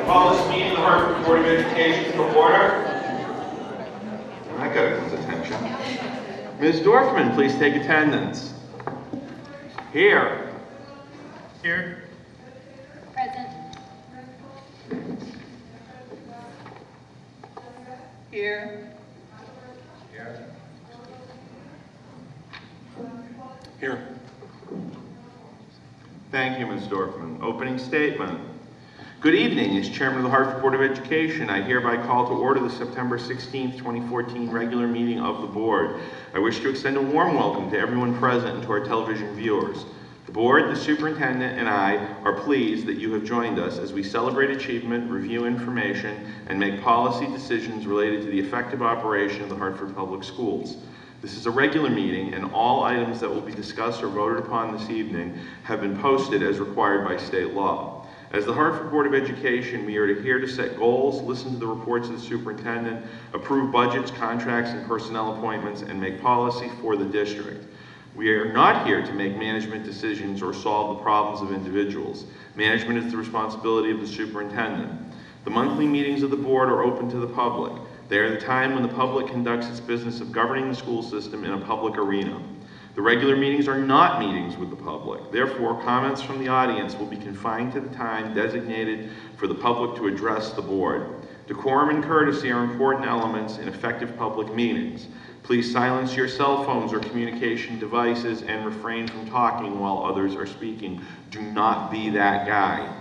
Call this meeting of the Hartford Board of Education to order. That got everyone's attention. Ms. Dorfman, please take attendance. Here. Here. Present. Here. Here. Here. Thank you, Ms. Dorfman. Opening statement. Good evening. As Chairman of the Hartford Board of Education, I hereby call to order the September 16th, 2014 regular meeting of the board. I wish to extend a warm welcome to everyone present and to our television viewers. The board, the superintendent, and I are pleased that you have joined us as we celebrate achievement, review information, and make policy decisions related to the effective operation of the Hartford Public Schools. This is a regular meeting, and all items that will be discussed or voted upon this evening have been posted as required by state law. As the Hartford Board of Education, we are here to set goals, listen to the reports of the superintendent, approve budgets, contracts, and personnel appointments, and make policy for the district. We are not here to make management decisions or solve the problems of individuals. Management is the responsibility of the superintendent. The monthly meetings of the board are open to the public. They are the time when the public conducts its business of governing the school system in a public arena. The regular meetings are not meetings with the public. Therefore, comments from the audience will be confined to the time designated for the public to address the board. Decorum and courtesy are important elements in effective public meetings. Please silence your cell phones or communication devices and refrain from talking while others are speaking. Do not be that guy.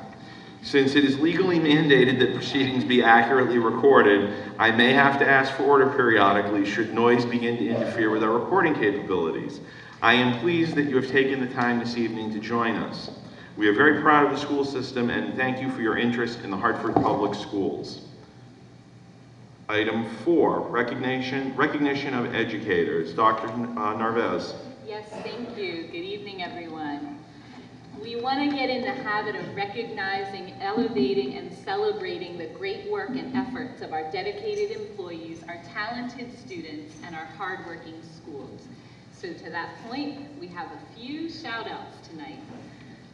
Since it is legally mandated that proceedings be accurately recorded, I may have to ask for order periodically should noise begin to interfere with our recording capabilities. I am pleased that you have taken the time this evening to join us. We are very proud of the school system and thank you for your interest in the Hartford Public Schools. Item 4, recognition of educators. Dr. Narvez. Yes, thank you. Good evening, everyone. We want to get in the habit of recognizing, elevating, and celebrating the great work and efforts of our dedicated employees, our talented students, and our hardworking schools. So to that point, we have a few shout-outs tonight.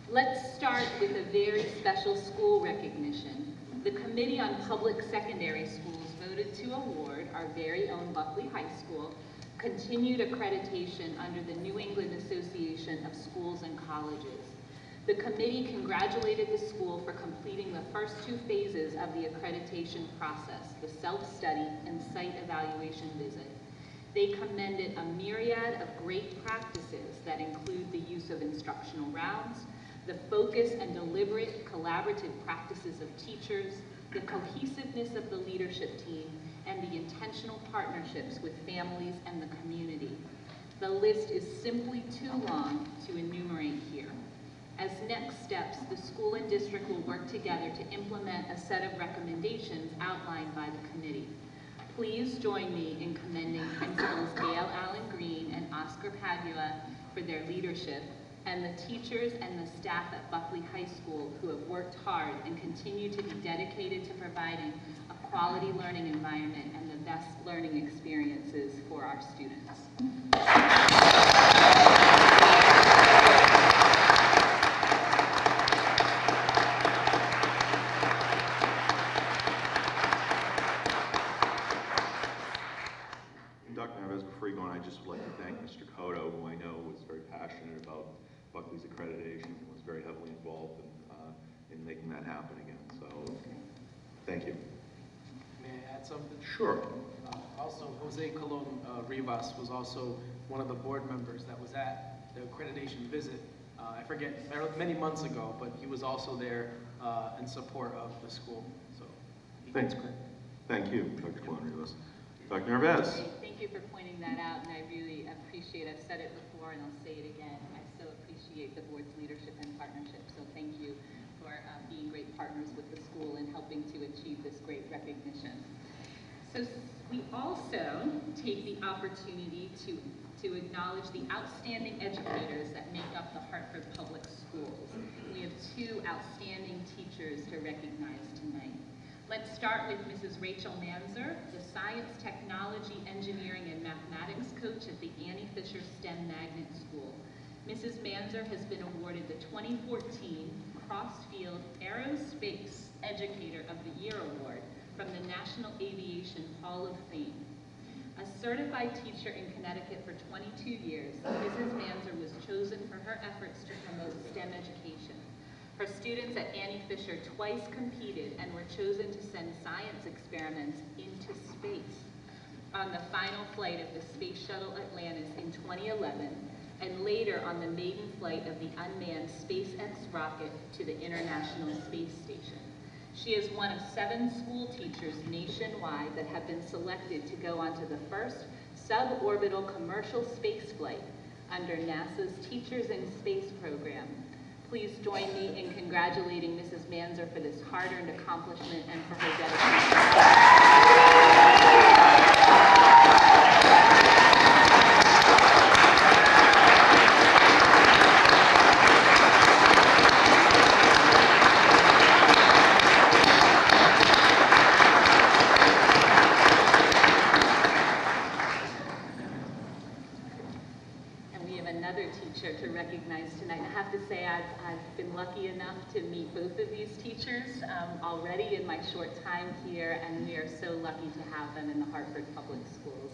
Let's start with a very special school recognition. The Committee on Public Secondary Schools voted to award our very own Buckley High School continued accreditation under the New England Association of Schools and Colleges. The committee congratulated the school for completing the first 2 phases of the accreditation process, the self-study and site evaluation visit. They commended a myriad of great practices that include the use of instructional rounds, the focus and deliberate collaborative practices of teachers, the cohesiveness of the leadership team, and the intentional partnerships with families and the community. The list is simply too long to enumerate here. As next steps, the school and district will work together to implement a set of recommendations outlined by the committee. Please join me in commending Principals Gail Allen Green and Oscar Padua for their leadership, and the teachers and the staff at Buckley High School who have worked hard and continue to be dedicated to providing a quality learning environment and the best learning experiences for our students. Before you go on, I just would like to thank Mr. Cotto, who I know was very passionate about Buckley's accreditation and was very heavily involved in making that happen again. So, thank you. May I add something? Sure. Also, Jose Colon Rivas was also one of the board members that was at the accreditation visit. I forget, many months ago, but he was also there in support of the school. So, thanks. Thank you, Dr. Colon Rivas. Dr. Narvez. Thank you for pointing that out, and I really appreciate, I've said it before and I'll say it again, I so appreciate the board's leadership and partnership, so thank you for being great partners with the school and helping to achieve this great recognition. So we also take the opportunity to acknowledge the outstanding educators that make up the Hartford Public Schools. We have 2 outstanding teachers to recognize tonight. Let's start with Mrs. Rachel Manzer, the Science, Technology, Engineering, and Mathematics coach at the Annie Fisher STEM Magnet School. Mrs. Manzer has been awarded the 2014 Crossfield Educator of the Year Award from the National Aviation Hall of Fame. A certified teacher in Connecticut for 22 years, Mrs. Manzer was chosen for her efforts to promote STEM education. Her students at Annie Fisher twice competed and were chosen to send science experiments into space on the final flight of the Space Shuttle Atlantis in 2011, and later on the maiden flight of the unmanned SpaceX rocket to the International Space Station. She is one of 7 school teachers nationwide that have been selected to go onto the first suborbital commercial space flight under NASA's Teachers in Space program. Please join me in congratulating Mrs. Manzer for this hard-earned accomplishment and for her dedication. To recognize tonight. I have to say I've been lucky enough to meet both of these teachers already in my short time here, and we are so lucky to have them in the Hartford Public Schools.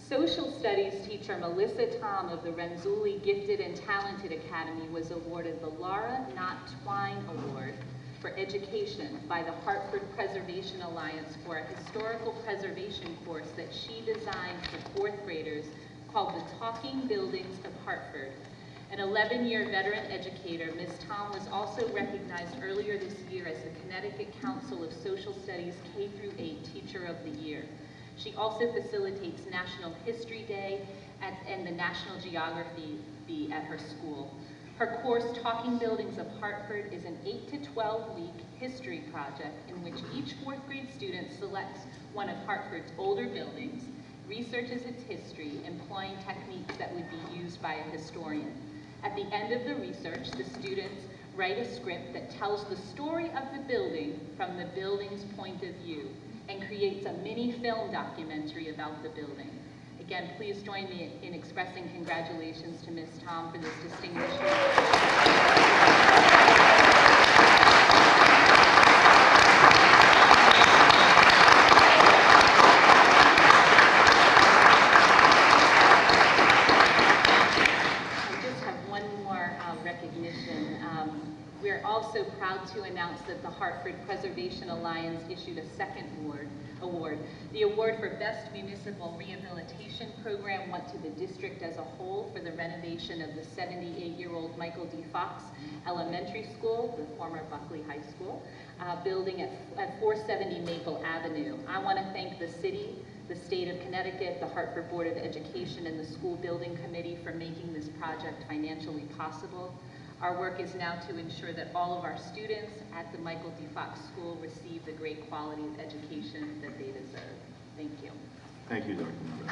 Social Studies teacher Melissa Tom of the Renzulli Gifted and Talented Academy was awarded the Laura Not Twine Award for Education by the Hartford Preservation Alliance for a historical preservation course that she designed for 4th graders called The Talking Buildings of Hartford. An 11-year veteran educator, Ms. Tom was also recognized earlier this year as the Connecticut Council of Social Studies K-8 Teacher of the Year. She also facilitates National History Day and the National Geography Bee at her school. Her course, Talking Buildings of Hartford, is an 8 to 12-week history project in which each 4th grade student selects one of Hartford's older buildings, researches its history, employing techniques that would be used by a historian. At the end of the research, the students write a script that tells the story of the building from the building's point of view and creates a mini film documentary about the building. Again, please join me in expressing congratulations to Ms. Tom for this distinguished We're also proud to announce that the Hartford Preservation Alliance issued a second award. The award for Best Municipal Rehabilitation Program went to the district as a whole for the renovation of the 78-year-old Michael D. Fox Elementary School, the former Buckley High School, building at 470 Maple Avenue. I want to thank the city, the state of Connecticut, the Hartford Board of Education, and the School Building Committee for making this project financially possible. Our work is now to ensure that all of our students at the Michael D. Fox School receive the great quality of education that they deserve. Thank you. Thank you, Dr. Morris.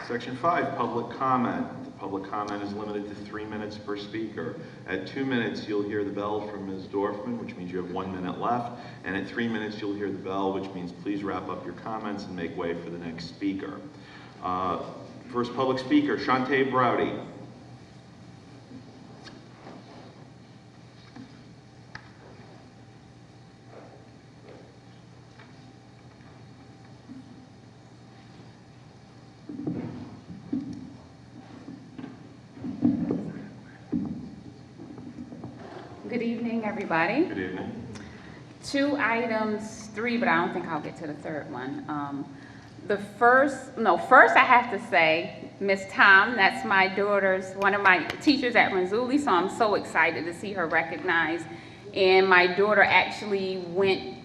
Section 5, public comment. The public comment is limited to 3 minutes per speaker. At 2 minutes, you'll hear the bell from Ms. Dorfman, which means you have 1 minute left. And at 3 minutes, you'll hear the bell, which means please wrap up your comments and make way for the next speaker. First public speaker, Shantae Browdy. Good evening, everybody. Good evening. 2 items, 3, but I don't think I'll get to the third one. First I have to say, Miss Tom, that's my daughter's, one of my teachers at Renzulli, so I'm so excited to see her recognized. And my daughter actually went,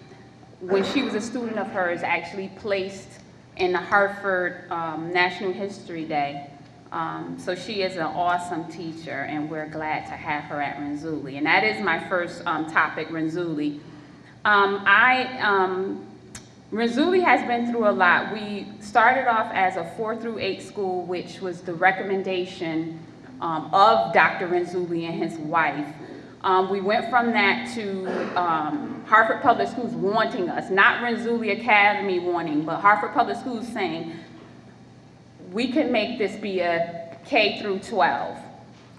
when she was a student of hers, actually placed in the Hartford National History Day. So she is an awesome teacher, and we're glad to have her at Renzulli. And that is my first topic, Renzulli. Renzulli has been through a lot. We started off as a 4 through 8 school, which was the recommendation of Dr. Renzulli and his wife. We went from that to Hartford Public Schools wanting us, not Renzulli Academy wanting, but Hartford Public Schools saying, we can make this be a K through 12.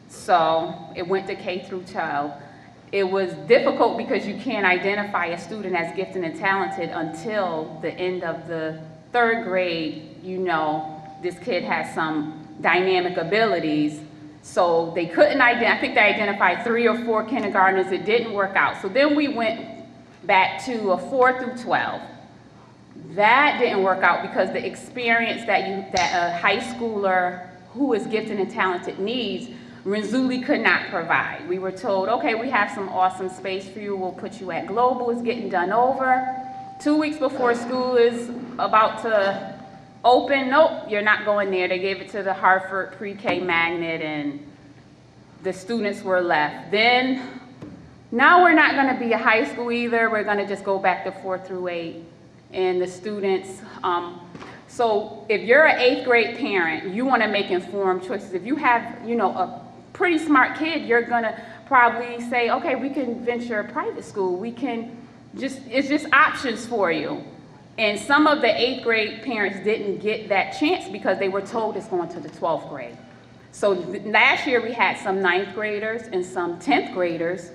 So it went to K through 12. It was difficult because you can't identify a student as gifted and talented until the end of the 3rd grade. You know, this kid has some dynamic abilities. So they couldn't I think they identified 3 or 4 kindergartners. It didn't work out. So then we went back to a 4 through 12. That didn't work out because the experience that a high schooler who is gifted and talented needs, Renzulli could not provide. We were told, okay, we have some awesome space for you. We'll put you at Global. It's getting done over. 2 weeks before school is about to open, nope, you're not going there. They gave it to the Hartford pre-K magnet and the students were left. Then, now we're not gonna be a high school either. We're gonna just go back to 4 through 8. And the students, so if you're an 8th grade parent, you wanna make informed choices. If you have, you know, a pretty smart kid, you're gonna probably say, okay, we can venture a private school. We can it's just options for you. And some of the 8th grade parents didn't get that chance because they were told it's going to the 12th grade. So last year we had some 9th graders and some 10th graders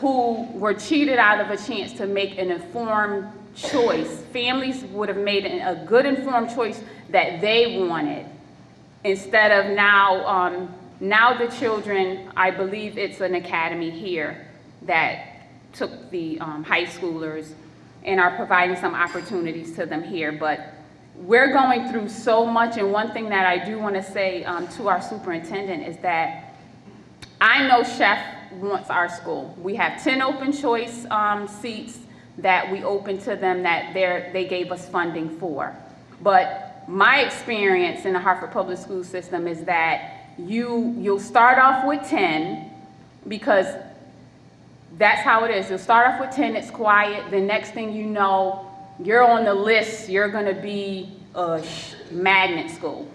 who were cheated out of a chance to make an informed choice. Families would have made a good informed choice that they wanted. Instead of now the children, I believe it's an academy here that took the high schoolers and are providing some opportunities to them here. But we're going through so much, and one thing that I do want to say to our superintendent is that I know Chef wants our school. We have 10 open choice seats that we open to them that they gave us funding for. But my experience in the Hartford Public School System is that you'll start off with 10 because that's how it is. You'll start off with 10, it's quiet. The next thing you know, you're on the list, you're gonna be a magnet school.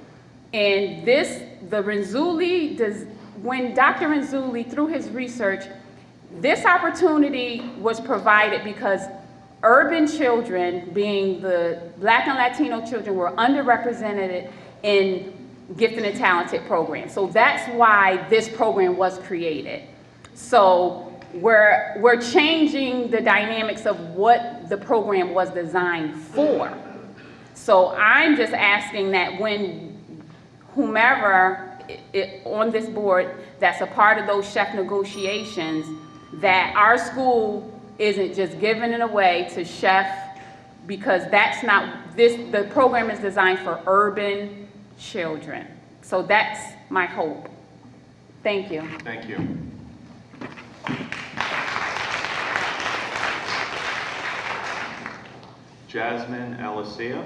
And the Renzulli, when Dr. Renzulli, through his research, this opportunity was provided because urban children, being the Black and Latino children, were underrepresented in gifted and talented programs. So that's why this program was created. So we're changing the dynamics of what the program was designed for. So I'm just asking that when whomever on this board that's a part of those chef negotiations, that our school isn't just giving it away to chef, because that's not, the program is designed for urban children. So that's my hope. Thank you. Thank you. Jasmine Alicia.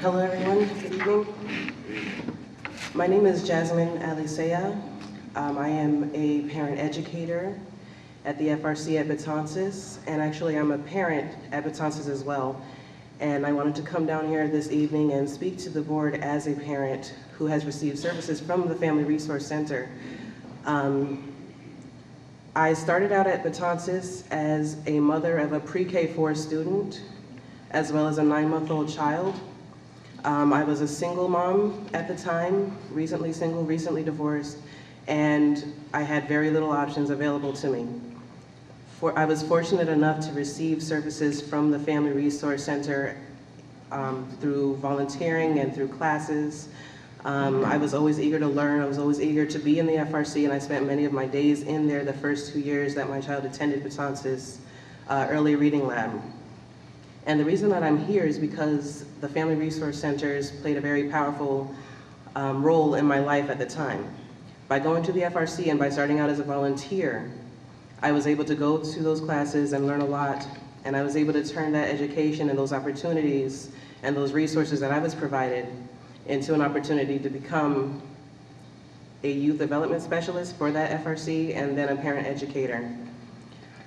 Hello everyone, good evening. My name is Jasmine Alisea. I am a parent educator at the FRC at Betances, and actually I'm a parent at Betances as well. And I wanted to come down here this evening and speak to the board as a parent who has received services from the Family Resource Center. I started out at Betances as a mother of a pre-K4 student, as well as a 9-month-old child. I was a single mom at the time, recently single, recently divorced, and I had very little options available to me. I was fortunate enough to receive services from the Family Resource Center through volunteering and through classes. I was always eager to learn, I was always eager to be in the FRC, and I spent many of my days in there the first 2 years that my child attended Betances Early Reading Lab. And the reason that I'm here is because the Family Resource Centers played a very powerful role in my life at the time. By going to the FRC and by starting out as a volunteer, I was able to go to those classes and learn a lot, and I was able to turn that education and those opportunities and those resources that I was provided into an opportunity to become a youth development specialist for that FRC and then a parent educator.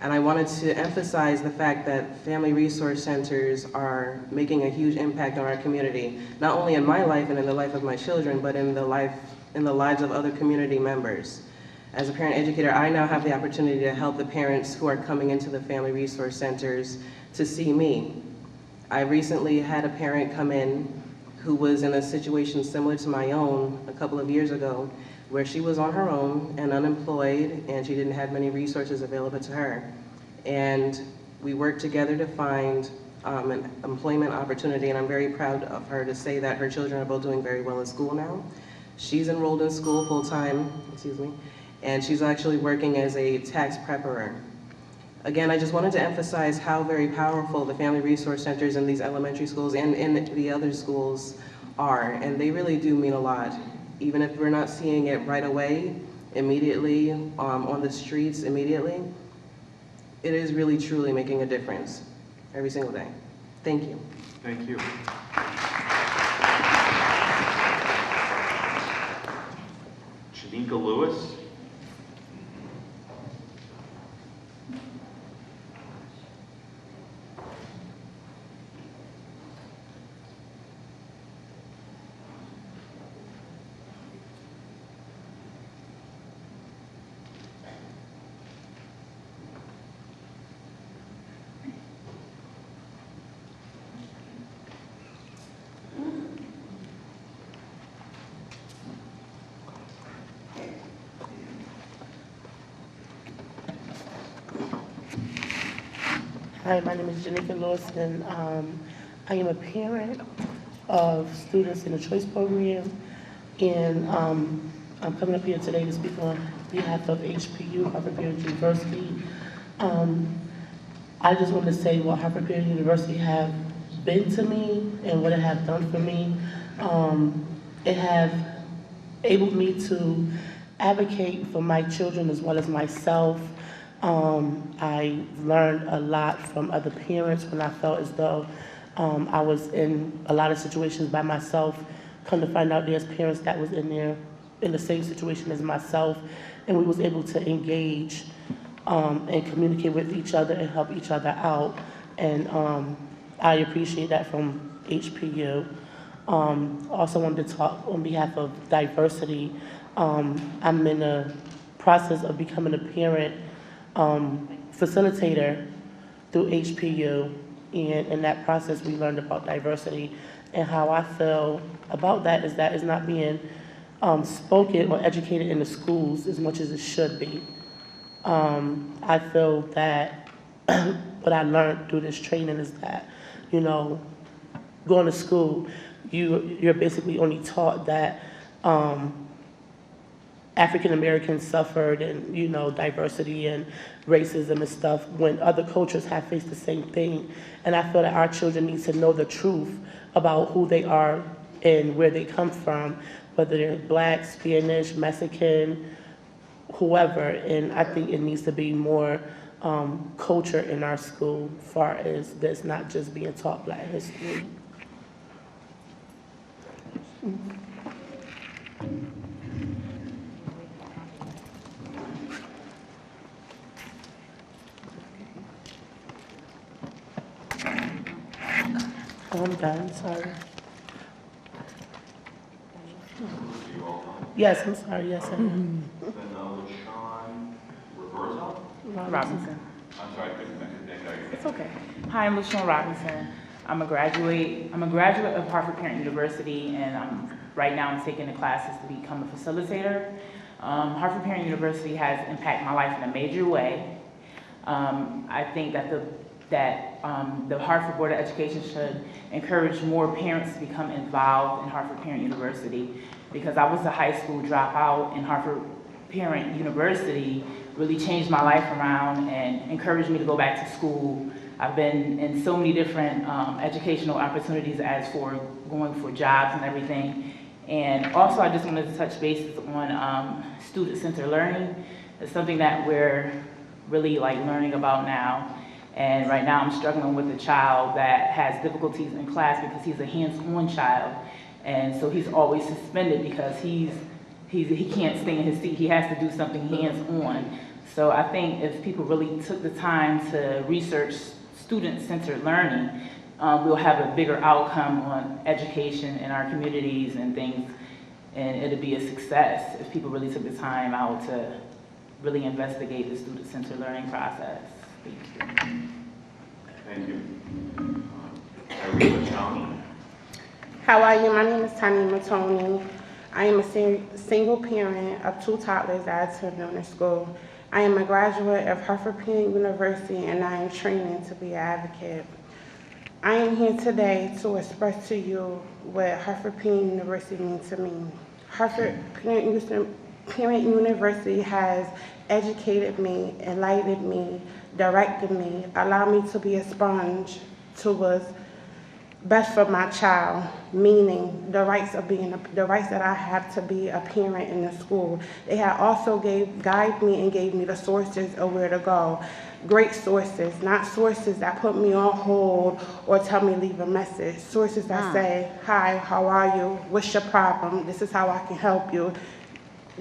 And I wanted to emphasize the fact that family resource centers are making a huge impact on our community, not only in my life and in the life of my children, but in the lives of other community members. As a parent educator, I now have the opportunity to help the parents who are coming into the family resource centers to see me. I recently had a parent come in who was in a situation similar to my own a couple of years ago, where she was on her own and unemployed, and she didn't have many resources available to her. And we worked together to find an employment opportunity, and I'm very proud of her to say that her children are both doing very well in school now. She's enrolled in school full-time, and she's actually working as a tax preparer. Again, I just wanted to emphasize how very powerful the family resource centers in these elementary schools and in the other schools are, and they really do mean a lot. Even if we're not seeing it right away, immediately, on the streets immediately, it is really truly making a difference every single day. Thank you. Thank you. Shanika Lewis. Hi, my name is Janika Lewis, and I am a parent of students in the Choice Program, and I'm coming up here today to speak on behalf of HPU, Hartford Parent University. I just want to say what Hartford Parent University have been to me and what it have done for me. It have enabled me to advocate for my children as well as myself. I learned a lot from other parents when I felt as though I was in a lot of situations by myself. Come to find out there's parents that was in there in the same situation as myself, and we was able to engage and communicate with each other and help each other out. And I appreciate that from HPU. Also wanted to talk on behalf of diversity. I'm in the process of becoming a parent facilitator through HPU, and in that process we learned about diversity, and how I feel about that is that it's not being spoken or educated in the schools as much as it should be. I feel that what I learned through this training is that, you know, going to school, you're basically only taught that African Americans suffered, and, you know, diversity and racism and stuff, when other cultures have faced the same thing. And I feel that our children need to know the truth about who they are and where they come from, whether they're Black, Spanish, Mexican, whoever. And I think it needs to be more culture in our school, as far as that's not just being taught Black history. I'm done, sorry. Yes, I'm sorry, yes, I am. Then LaShawn Roberto? Robinson. I'm sorry, I couldn't think of your It's okay. Hi, I'm LaShawn Robinson. I'm a graduate of Hartford Parent University, and right now I'm taking the classes to become a facilitator. Hartford Parent University has impacted my life in a major way. I think that the Hartford Board of Education should encourage more parents to become involved in Hartford Parent University, because I was a high school dropout, and Hartford Parent University really changed my life around and encouraged me to go back to school. I've been in so many different educational opportunities as for going for jobs and everything. And also I just wanted to touch bases on student-centered learning. It's something that we're really learning about now. And right now I'm struggling with a child that has difficulties in class because he's a hands-on child. And so he's always suspended because he can't stay in his seat. He has to do something hands-on. So I think if people really took the time to research student-centered learning, we'll have a bigger outcome on education in our communities and things, and it'll be a success if people really took the time out to really investigate the student-centered learning process. Thank you. Thank you. Irina Chalmers. How are you? My name is Tanya Matoni. I am a single parent of 2 toddlers that attend middle school. I am a graduate of Hartford University, and I am training to be an advocate. I am here today to express to you what Hartford University means to me. Hartford University has educated me, enlightened me, directed me, allowed me to be a sponge to what's best for my child, meaning the rights that I have to be a parent in the school. They have also guided me and gave me the sources of where to go. Great sources, not sources that put me on hold or tell me leave a message. Sources that say, hi, how are you? What's your problem? This is how I can help you.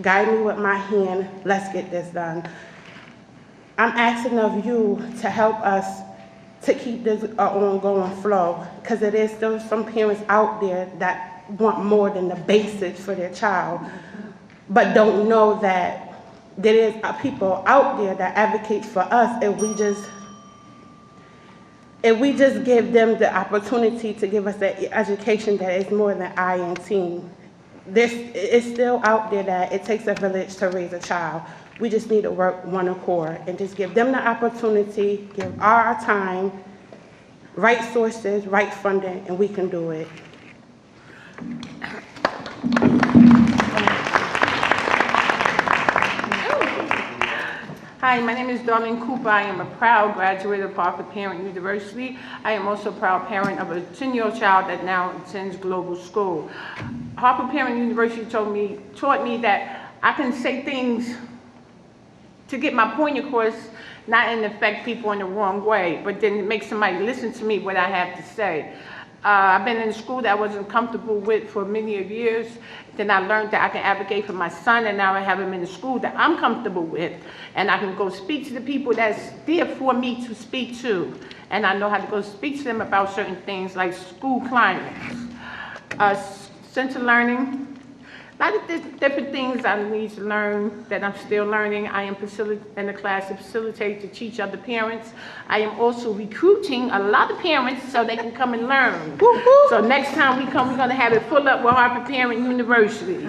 Guide me with my hand, let's get this done. I'm asking of you to help us to keep this ongoing flow, because it is still some parents out there that want more than the basics for their child, but don't know that there is people out there that advocate for us if we just give them the opportunity to give us the education that is more than I and team. This is still out there that it takes a village to raise a child. We just need to work one accord and just give them the opportunity, give our time, right sources, right funding, and we can do it. Hi, my name is Darlene Cooper. I am a proud graduate of Hartford Parent University. I am also a proud parent of a 10-year-old child that now attends global school. Hartford Parent University taught me that I can say things to get my point across, not and affect people in the wrong way, but then make somebody listen to me what I have to say. I've been in a school that I wasn't comfortable with for many years. Then I learned that I can advocate for my son, and now I have him in a school that I'm comfortable with. And I can go speak to the people that's there for me to speak to. And I know how to go speak to them about certain things like school climates, center learning, a lot of different things I need to learn that I'm still learning. I am in a class to facilitate to teach other parents. I am also recruiting a lot of parents so they can come and learn. So next time we come, we're going to have it full up with Hartford Parent University.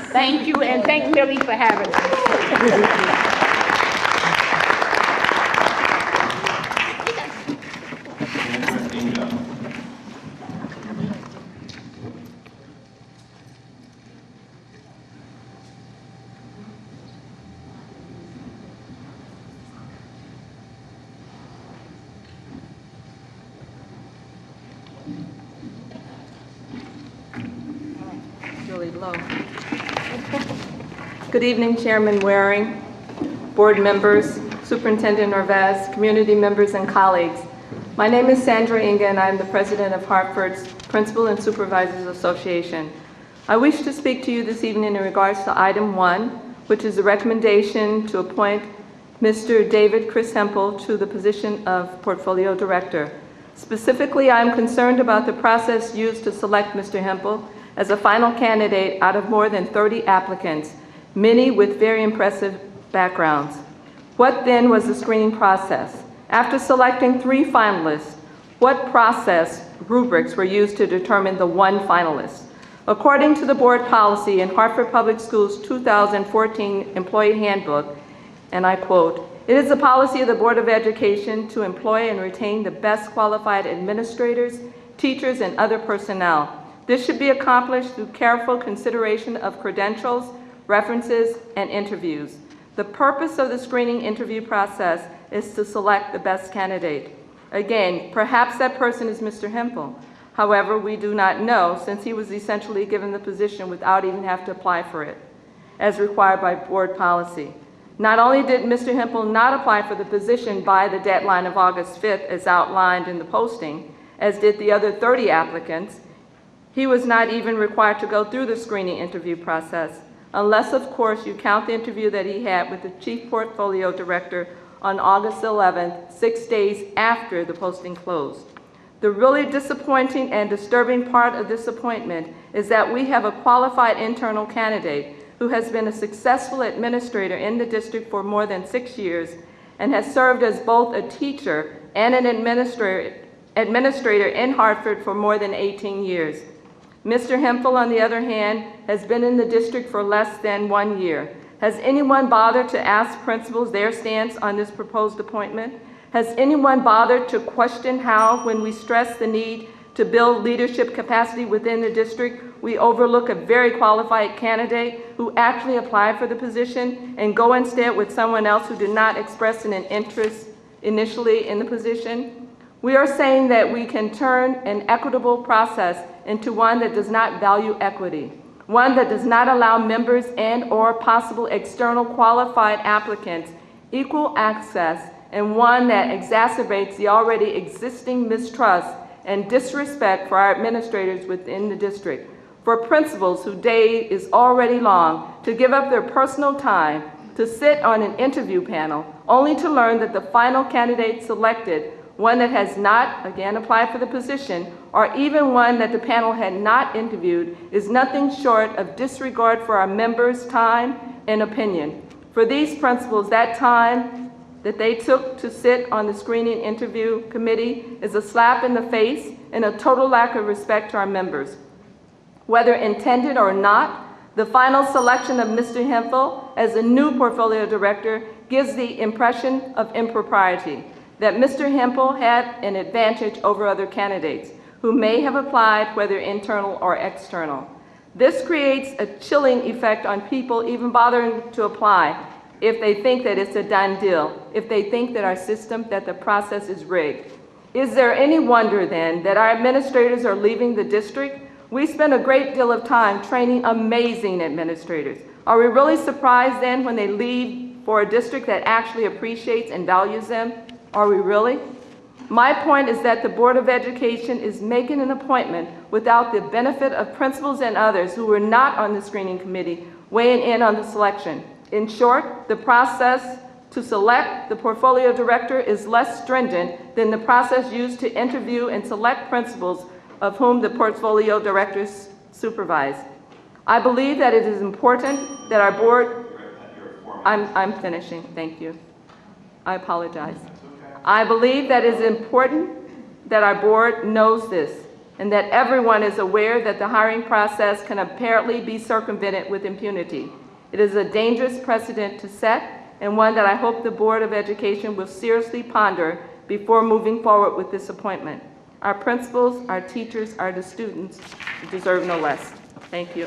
Thank you, and thank Millie for having us. Really low. Good evening, Chairman Waring, board members, Superintendent Narvaez, community members, and colleagues. My name is Sandra Inga, and I'm the president of Hartford's Principal and Supervisors Association. I wish to speak to you this evening in regards to item 1, which is a recommendation to appoint Mr. David Chris Hempel to the position of Portfolio Director. Specifically, I'm concerned about the process used to select Mr. Hempel as a final candidate out of more than 30 applicants, many with very impressive backgrounds. What then was the screening process? After selecting 3 finalists, what process rubrics were used to determine the one finalist? According to the board policy in Hartford Public Schools 2014 Employee Handbook, and I quote, "It is the policy of the Board of Education to employ and retain the best qualified administrators, teachers, and other personnel. This should be accomplished through careful consideration of credentials, references, and interviews. The purpose of the screening interview process is to select the best candidate. Again, perhaps that person is Mr. Hempel. However, we do not know, since he was essentially given the position without even having to apply for it, as required by board policy. Not only did Mr. Hempel not apply for the position by the deadline of August 5th as outlined in the posting, as did the other 30 applicants, he was not even required to go through the screening interview process. unless, of course, you count the interview that he had with the Chief Portfolio Director on August 11th, 6 days after the posting closed. The really disappointing and disturbing part of this appointment is that we have a qualified internal candidate who has been a successful administrator in the district for more than 6 years and has served as both a teacher and an administrator in Hartford for more than 18 years. Mr. Hempel, on the other hand, has been in the district for less than 1 year. Has anyone bothered to ask principals their stance on this proposed appointment? Has anyone bothered to question how, when we stress the need to build leadership capacity within the district, we overlook a very qualified candidate who actually applied for the position and go instead with someone else who did not express an interest initially in the position? We are saying that we can turn an equitable process into one that does not value equity, one that does not allow members and/or possible external qualified applicants equal access, and one that exacerbates the already existing mistrust and disrespect for our administrators within the district, for principals whose day is already long to give up their personal time to sit on an interview panel only to learn that the final candidate selected, one that has not, again, applied for the position, or even one that the panel had not interviewed, is nothing short of disregard for our members' time and opinion. For these principals, that time that they took to sit on the screening interview committee is a slap in the face and a total lack of respect to our members. Whether intended or not, the final selection of Mr. Hempel as the new portfolio director gives the impression of impropriety, that Mr. Hempel had an advantage over other candidates who may have applied, whether internal or external. This creates a chilling effect on people even bothering to apply if they think that it's a done deal, if they think that our system, that the process is rigged. Is there any wonder then that our administrators are leaving the district? We spend a great deal of time training amazing administrators. Are we really surprised then when they leave for a district that actually appreciates and values them? Are we really? My point is that the Board of Education is making an appointment without the benefit of principals and others who were not on the screening committee weighing in on the selection. In short, the process to select the portfolio director is less stringent than the process used to interview and select principals of whom the portfolio directors supervise. I believe that it is important that our board, I'm finishing, thank you. I apologize. I believe that it is important that our board knows this and that everyone is aware that the hiring process can apparently be circumvented with impunity. It is a dangerous precedent to set and one that I hope the Board of Education will seriously ponder before moving forward with this appointment. Our principals, our teachers, our students deserve no less. Thank you.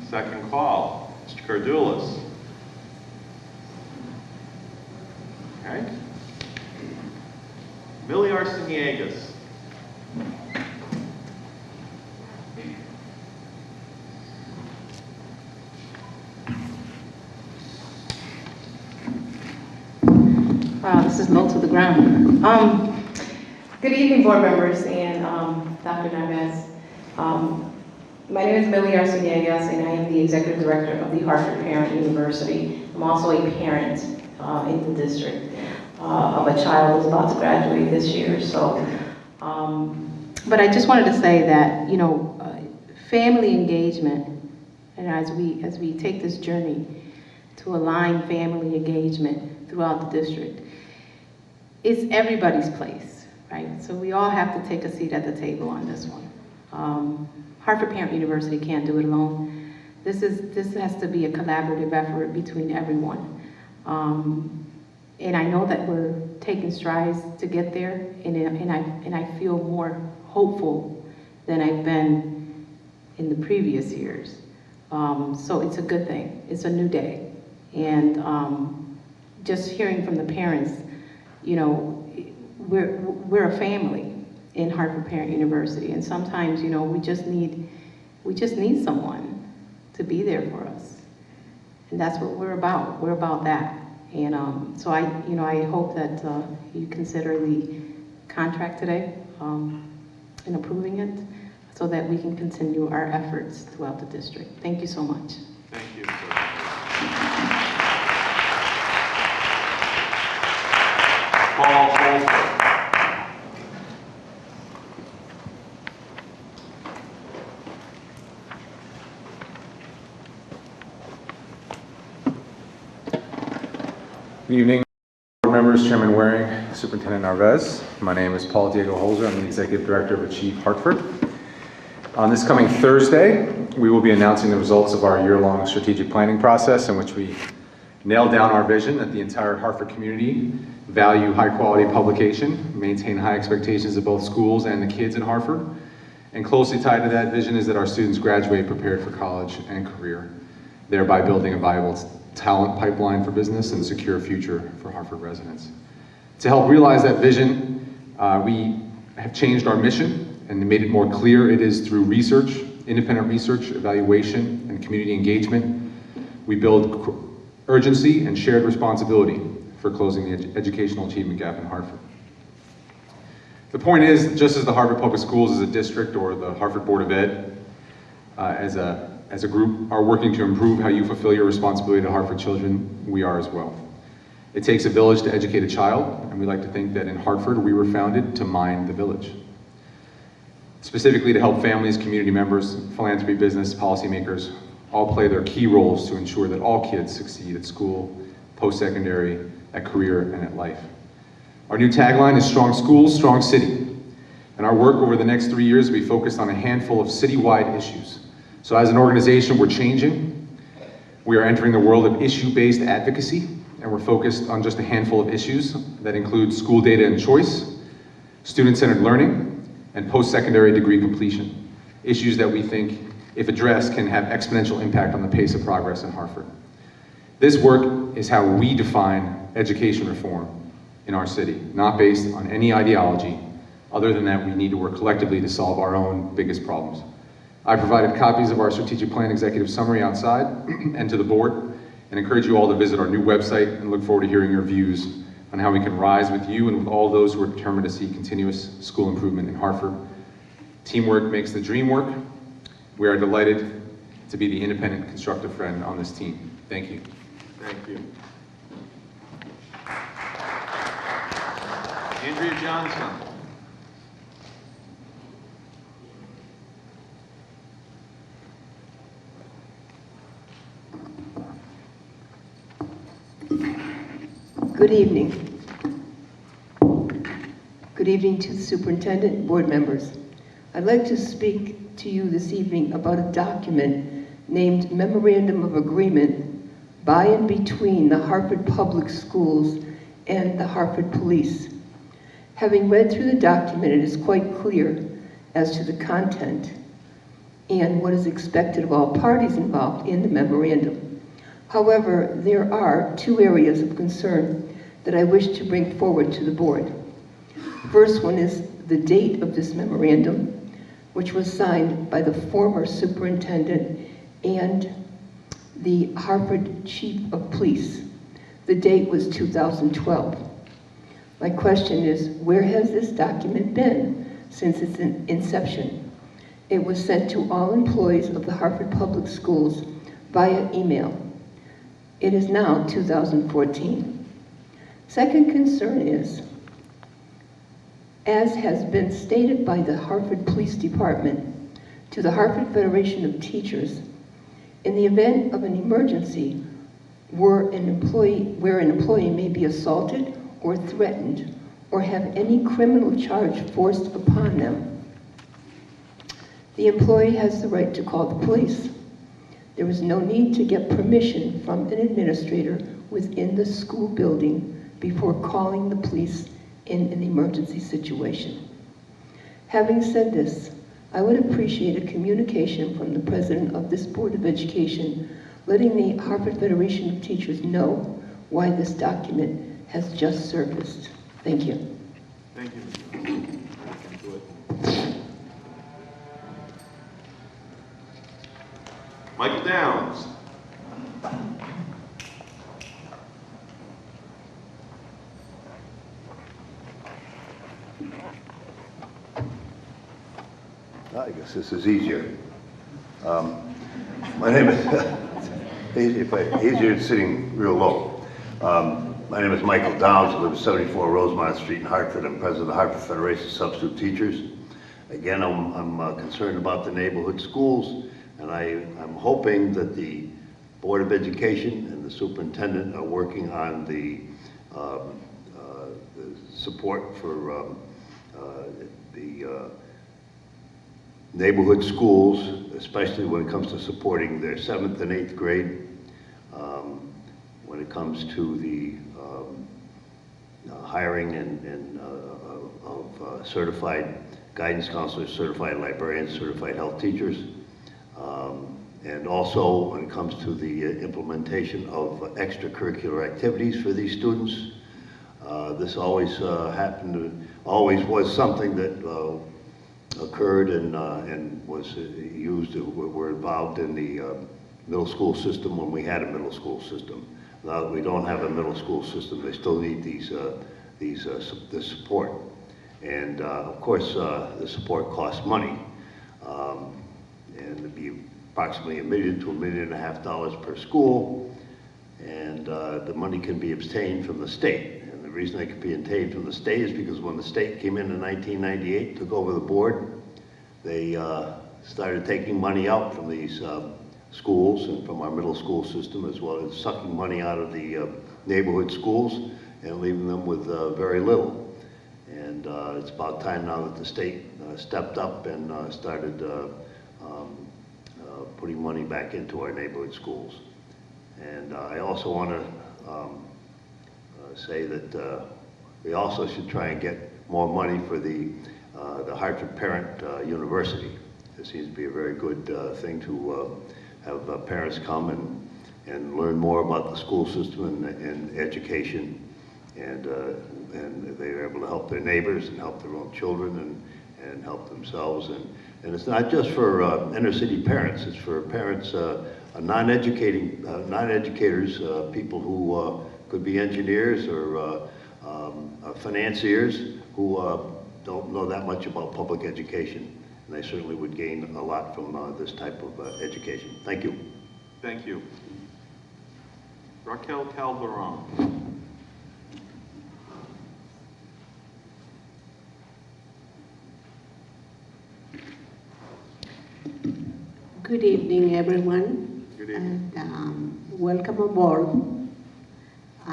Second call, Mr. Cardulis. Okay. Millie Arseniegas. Wow, this is low to the ground. Good evening, board members and Dr. Narvaez. My name is Millie Arseniegas, and I am the executive director of the Hartford Parent University. I'm also a parent in the district of a child who's about to graduate this year. So, but I just wanted to say that, you know, family engagement, and as we take this journey to align family engagement throughout the district, it's everybody's place, right? So we all have to take a seat at the table on this one. Hartford Parent University can't do it alone. This has to be a collaborative effort between everyone. And I know that we're taking strides to get there, and I feel more hopeful than I've been in the previous years. So it's a good thing. It's a new day. And just hearing from the parents, you know, we're a family in Hartford Parent University, and sometimes, you know, we just need someone to be there for us, and that's what we're about. We're about that, And so I hope that you consider the contract today in approving it so that we can continue our efforts throughout the district. Thank you so much. Thank you. Paul Holford. Good evening, board members, Chairman Waring, Superintendent Narvez. My name is Paul Diego Holzer. I'm the Executive Director of Achieve Hartford. On this coming Thursday, we will be announcing the results of our year-long strategic planning process in which we nail down our vision that the entire Hartford community value high-quality publication, maintain high expectations of both schools and the kids in Hartford, and closely tied to that vision is that our students graduate prepared for college and career, thereby building a viable talent pipeline for business and secure future for Hartford residents. To help realize that vision, we have changed our mission and made it more clear. It is through research, independent research, evaluation, and community engagement. We build urgency and shared responsibility for closing the educational achievement gap in Hartford. The point is, just as the Hartford Public Schools as a district or the Hartford Board of Ed as a group are working to improve how you fulfill your responsibility to Hartford children, we are as well. It takes a village to educate a child, and we like to think that in Hartford we were founded to mind the village. Specifically to help families, community members, philanthropy, business, policymakers all play their key roles to ensure that all kids succeed at school, post-secondary, at career, and at life. Our new tagline is Strong Schools, Strong City. And our work over the next 3 years will be focused on a handful of citywide issues. So as an organization, we're changing. We are entering the world of issue-based advocacy, and we're focused on just a handful of issues that include school data and choice, student-centered learning, and post-secondary degree completion. Issues that we think, if addressed, can have exponential impact on the pace of progress in Hartford. This work is how we define education reform in our city, not based on any ideology, other than that we need to work collectively to solve our own biggest problems. I provided copies of our strategic plan executive summary outside and to the board, and encourage you all to visit our new website and look forward to hearing your views on how we can rise with you and with all those who are determined to see continuous school improvement in Hartford. Teamwork makes the dream work. We are delighted to be the independent, constructive friend on this team. Thank you. Thank you. Andrea Johnson. Good evening. Good evening to the superintendent, board members. I'd like to speak to you this evening about a document named Memorandum of Agreement by and between the Hartford Public Schools and the Hartford Police. Having read through the document, it is quite clear as to the content and what is expected of all parties involved in the memorandum. However, there are two areas of concern that I wish to bring forward to the board. First one is the date of this memorandum, which was signed by the former superintendent and the Hartford Chief of Police. The date was 2012. My question is, where has this document been since its inception? It was sent to all employees of the Hartford Public Schools via email. It is now 2014. Second concern is, as has been stated by the Hartford Police Department to the Hartford Federation of Teachers, in the event of an emergency where an employee may be assaulted or threatened or have any criminal charge forced upon them, the employee has the right to call the police. There is no need to get permission from an administrator within the school building before calling the police in an emergency situation. Having said this, I would appreciate a communication from the president of this Board of Education letting the Hartford Federation of Teachers know why this document has just surfaced. Thank you. Thank you. Michael Downs. I guess this is easier. My name is, easier than sitting real low. My name is Michael Downs. I live at 74 Rosemont Street in Hartford. I'm president of the Hartford Federation of Substitute Teachers. Again, I'm concerned about the neighborhood schools, and I'm hoping that the Board of Education and the superintendent are working on the support for the neighborhood schools, especially when it comes to supporting their 7th and 8th grade, when it comes to the hiring of certified guidance counselors, certified librarians, certified health teachers, and also when it comes to the implementation of extracurricular activities for these students. This always always was something that occurred and was used, were involved in the middle school system when we had a middle school system. Now that we don't have a middle school system, they still need this support. And of course, the support costs money. And it'd be approximately $1 million to $1.5 million per school. And the money can be obtained from the state. And the reason they can be obtained from the state is because when the state came in 1998, took over the board, they started taking money out from these schools and from our middle school system, as well as sucking money out of the neighborhood schools and leaving them with very little. And it's about time now that the state stepped up and started putting money back into our neighborhood schools. And I also want to say that we also should try and get more money for the Hartford Parent University. It seems to be a very good thing to have parents come and learn more about the school system and education, and they're able to help their neighbors and help their own children and help themselves. And it's not just for inner city parents, it's for parents, non-educators, people who could be engineers or financiers who don't know that much about public education. And they certainly would gain a lot from this type of education. Thank you. Thank you. Raquel Calderon. Good evening, everyone. Good evening. And welcome aboard,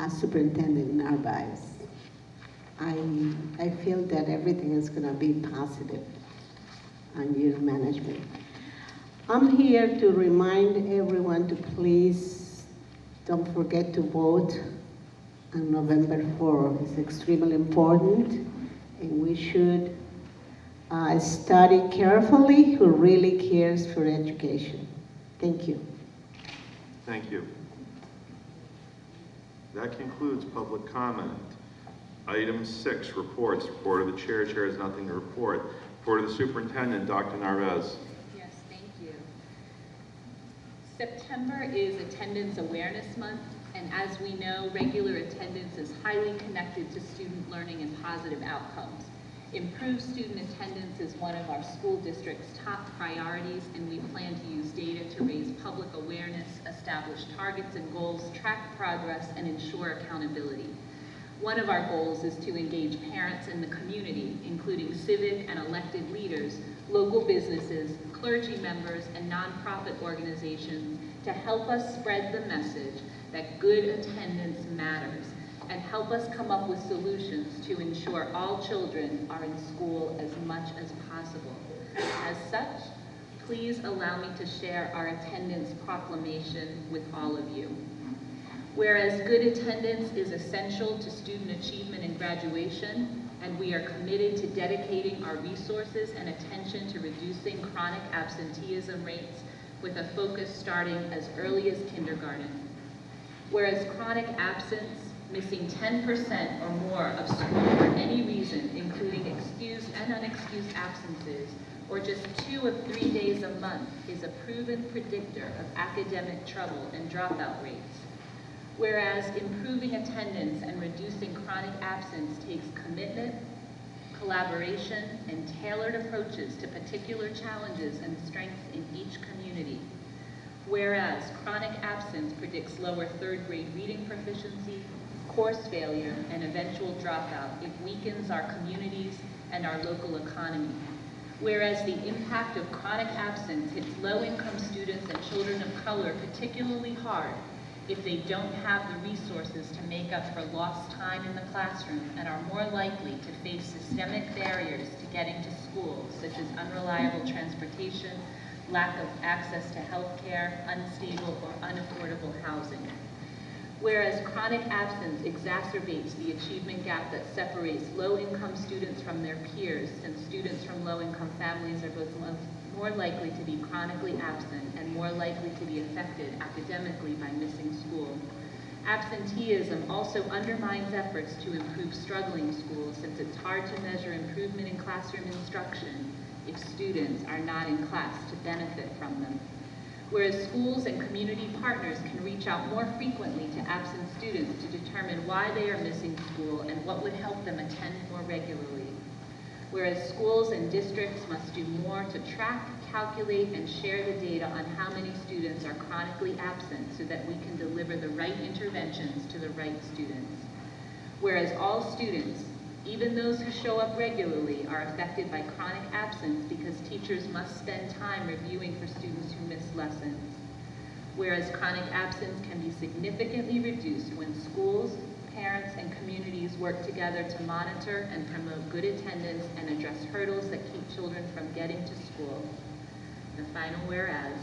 Superintendent Narvaez. I feel that everything is going to be positive on your management. I'm here to remind everyone to please don't forget to vote on November 4th. It's extremely important, and we should study carefully who really cares for education. Thank you. Thank you. That concludes public comment. Item 6, reports. Report of the chair. Chair has nothing to report. Report of the superintendent, Dr. Narvaez. Yes, thank you. September is Attendance Awareness Month, and as we know, regular attendance is highly connected to student learning and positive outcomes. Improved student attendance is one of our school district's top priorities, and we plan to use data to raise public awareness, establish targets and goals, track progress, and ensure accountability. One of our goals is to engage parents in the community, including civic and elected leaders, local businesses, clergy members, and nonprofit organizations to help us spread the message that good attendance matters, and help us come up with solutions to ensure all children are in school as much as possible. As such, please allow me to share our attendance proclamation with all of you. Whereas good attendance is essential to student achievement and graduation, and we are committed to dedicating our resources and attention to reducing chronic absenteeism rates with a focus starting as early as kindergarten. Whereas chronic absence, missing 10% or more of school for any reason, including excused and unexcused absences, or just 2 of 3 days a month, is a proven predictor of academic trouble and dropout rates. Whereas improving attendance and reducing chronic absence takes commitment, collaboration, and tailored approaches to particular challenges and strengths in each community. Whereas chronic absence predicts lower third-grade reading proficiency, course failure, and eventual dropout, it weakens our communities and our local economy. Whereas the impact of chronic absence hits low-income students and children of color particularly hard if they don't have the resources to make up for lost time in the classroom and are more likely to face systemic barriers to getting to school, such as unreliable transportation, lack of access to health care, unstable or unaffordable housing. Whereas chronic absence exacerbates the achievement gap that separates low-income students from their peers, since students from low-income families are both more likely to be chronically absent and more likely to be affected academically by missing school. Absenteeism also undermines efforts to improve struggling schools, since it's hard to measure improvement in classroom instruction if students are not in class to benefit from them. Whereas schools and community partners can reach out more frequently to absent students to determine why they are missing school and what would help them attend more regularly. Whereas schools and districts must do more to track, calculate, and share the data on how many students are chronically absent so that we can deliver the right interventions to the right students. Whereas all students, even those who show up regularly, are affected by chronic absence because teachers must spend time reviewing for students who miss lessons. Whereas chronic absence can be significantly reduced when schools, parents, and communities work together to monitor and promote good attendance and address hurdles that keep children from getting to school. The final whereas,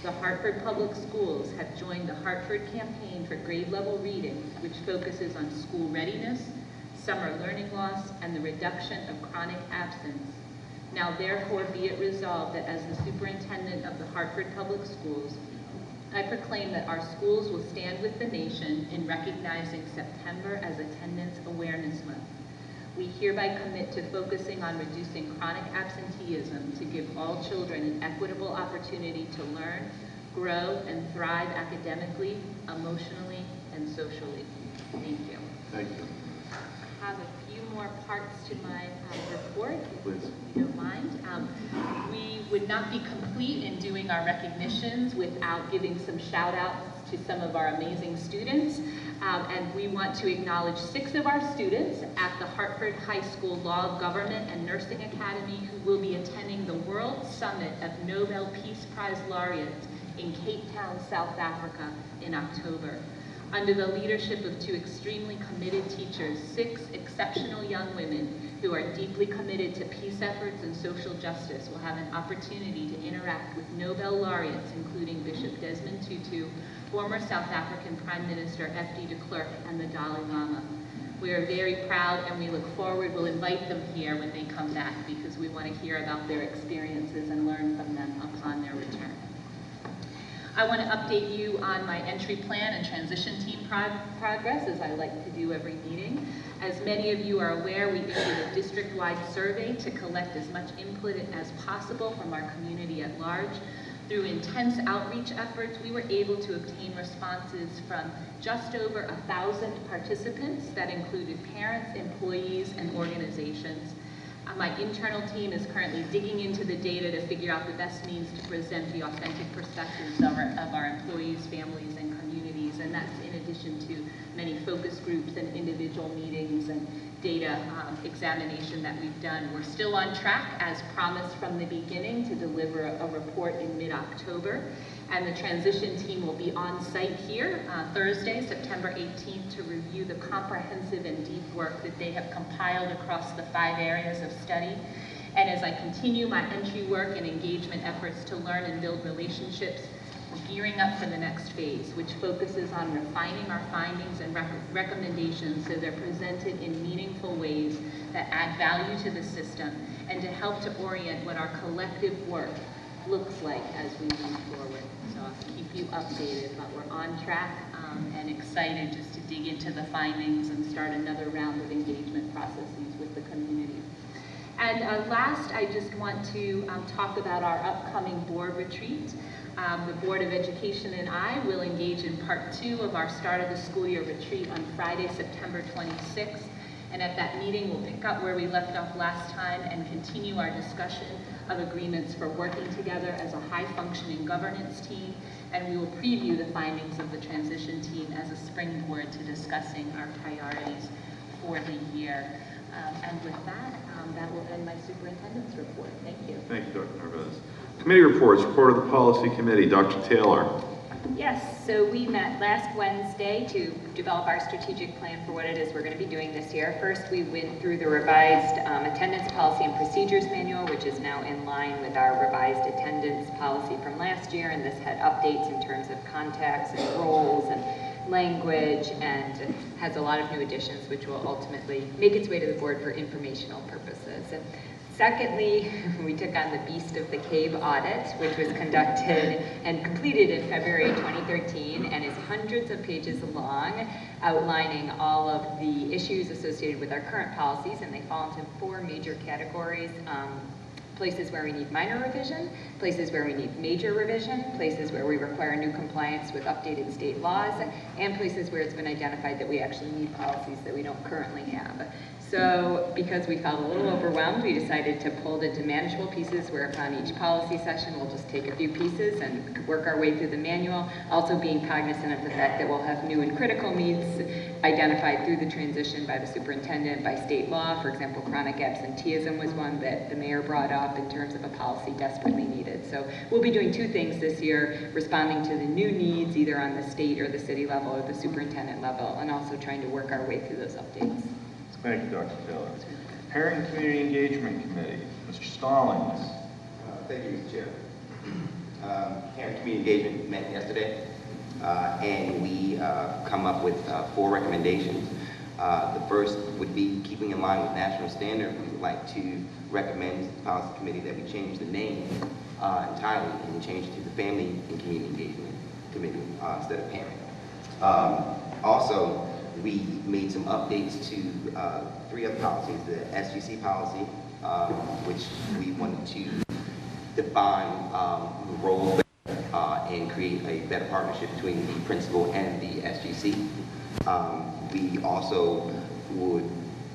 the Hartford Public Schools have joined the Hartford Campaign for Grade Level Reading, which focuses on school readiness, summer learning loss, and the reduction of chronic absence. Now therefore be it resolved that as the superintendent of the Hartford Public Schools, I proclaim that our schools will stand with the nation in recognizing September as Attendance Awareness Month. We hereby commit to focusing on reducing chronic absenteeism to give all children an equitable opportunity to learn, grow, and thrive academically, emotionally, and socially. Thank you. Thank you. I have a few more parts to my report, Please. if you don't mind. We would not be complete in doing our recognitions without giving some shout outs to some of our amazing students. And we want to acknowledge 6 of our students at the Hartford High School Law of Government and Nursing Academy who will be attending the World Summit of Nobel Peace Prize laureates in Cape Town, South Africa in October. Under the leadership of 2 extremely committed teachers, 6 exceptional young women who are deeply committed to peace efforts and social justice will have an opportunity to interact with Nobel laureates, including Bishop Desmond Tutu, former South African Prime Minister F.D. de Klerk, and the Dalai Lama. We are very proud and we look forward, we'll invite them here when they come back because we want to hear about their experiences and learn from them upon their return. I want to update you on my entry plan and transition team progress, as I like to do every meeting. As many of you are aware, we issued a district-wide survey to collect as much input as possible from our community at large. Through intense outreach efforts, we were able to obtain responses from just over 1,000 participants that included parents, employees, and organizations. My internal team is currently digging into the data to figure out the best means to present the authentic perspectives of our employees, families, and communities, and that's in addition to many focus groups and individual meetings and data examination that we've done. We're still on track, as promised from the beginning, to deliver a report in mid-October, and the transition team will be on site here Thursday, September 18th, to review the comprehensive and deep work that they have compiled across the 5 areas of study. And as I continue my entry work and engagement efforts to learn and build relationships, we're gearing up for the next phase, which focuses on refining our findings and recommendations so they're presented in meaningful ways that add value to the system and to help to orient what our collective work looks like as we move forward. So I'll keep you updated, but we're on track and excited just to dig into the findings and start another round of engagement processes with the community. And last, I just want to talk about our upcoming board retreat. The Board of Education and I will engage in part 2 of our start of the school year retreat on Friday, September 26th. And at that meeting, we'll pick up where we left off last time and continue our discussion of agreements for working together as a high-functioning governance team. And we will preview the findings of the transition team as a springboard to discussing our priorities for the year. And with that, that will end my superintendent's report. Thank you. Thank you, Dr. Narvaez. Committee reports, report of the policy committee. Dr. Taylor. Yes, so we met last Wednesday to develop our strategic plan for what it is we're going to be doing this year. First, we went through the revised attendance policy and procedures manual, which is now in line with our revised attendance policy from last year, and this had updates in terms of contacts and roles and language, and has a lot of new additions, which will ultimately make its way to the board for informational purposes. And secondly, we took on the Beast of the Cave audit, which was conducted and completed in February 2013 and is hundreds of pages long, outlining all of the issues associated with our current policies, and they fall into 4 major categories. Places where we need minor revision, places where we need major revision, places where we require new compliance with updated state laws, and places where it's been identified that we actually need policies that we don't currently have. So because we felt a little overwhelmed, we decided to pull it into manageable pieces, whereupon each policy session we'll just take a few pieces and work our way through the manual, also being cognizant of the fact that we'll have new and critical needs identified through the transition by the superintendent, by state law. For example, chronic absenteeism was one that the mayor brought up in terms of a policy desperately needed. So we'll be doing 2 things this year, responding to the new needs either on the state or the city level or the superintendent level, and also trying to work our way through those updates. Thank you, Dr. Taylor. Parent and Community Engagement Committee, Mr. Stallings. Thank you, Mr. Chair. Parent Community Engagement met yesterday, and we come up with 4 recommendations. The first would be keeping in line with national standard. We would like to recommend to the Policy Committee that we change the name entirely and change it to the Family and Community Engagement Committee instead of Parent. Also, we made some updates to 3 other policies, the SGC policy, which we wanted to define the role and create a better partnership between the principal and the SGC. We also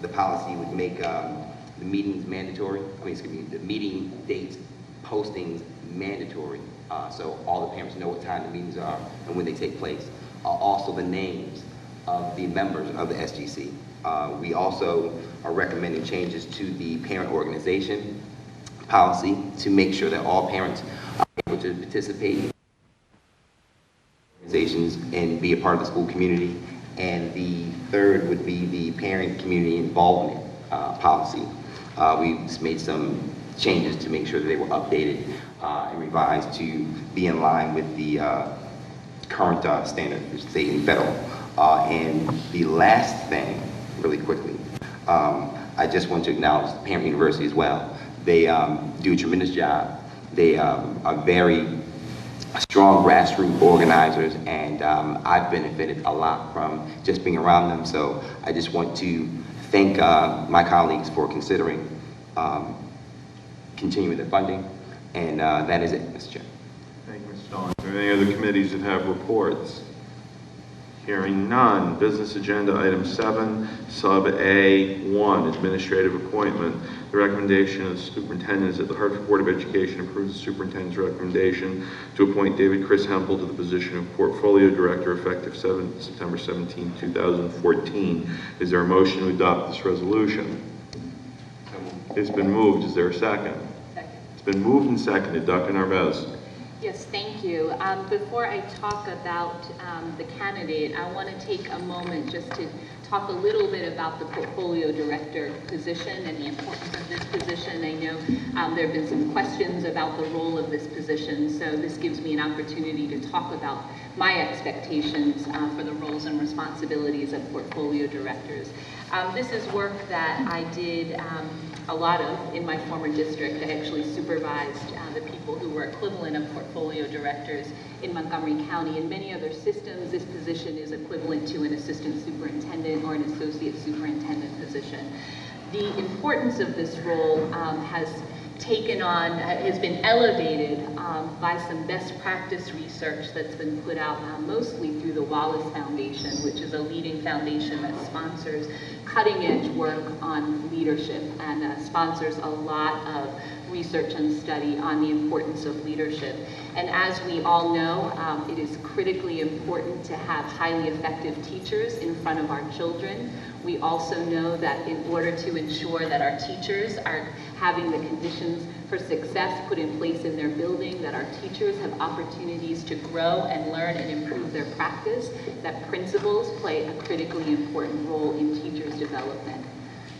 the policy would make the meetings mandatory, the meeting dates, postings mandatory, so all the parents know what time the meetings are and when they take place. Also the names of the members of the SGC. We also are recommending changes to the parent organization policy to make sure that all parents are able to participate in organizations and be a part of the school community. And the third would be the parent community involvement policy. We just made some changes to make sure that they were updated and revised to be in line with the current standard, state and federal. And the last thing, really quickly, I just want to acknowledge the Parent University as well. They do a tremendous job. They are very strong grassroots organizers, and I've benefited a lot from just being around them. So I just want to thank my colleagues for considering continuing the funding, and that is it, Mr. Chair. Thank you, Mr. Stallings. Are there any other committees that have reports? Hearing none. Business agenda item 7, sub A1, administrative appointment. The recommendation of the superintendent is that the Hartford Board of Education approves the superintendent's recommendation to appoint David Chris Hempel to the position of portfolio director effective September 17, 2014. Is there a motion to adopt this resolution? It's been moved. Is there a second? Second. It's been moved and seconded. Dr. Narvaez. Yes, thank you. Before I talk about the candidate, I want to take a moment just to talk a little bit about the portfolio director position and the importance of this position. I know there have been some questions about the role of this position, so this gives me an opportunity to talk about my expectations for the roles and responsibilities of portfolio directors. This is work that I did a lot of in my former district. I actually supervised the people who were equivalent of portfolio directors in Montgomery County. In many other systems, this position is equivalent to an assistant superintendent or an associate superintendent position. The importance of this role has taken on, has been elevated by some best practice research that's been put out mostly through the Wallace Foundation, which is a leading foundation that sponsors cutting edge work on leadership and sponsors a lot of research and study on the importance of leadership. And as we all know, it is critically important to have highly effective teachers in front of our children. We also know that in order to ensure that our teachers are having the conditions for success put in place in their building, that our teachers have opportunities to grow and learn and improve their practice, that principals play a critically important role in teachers' development.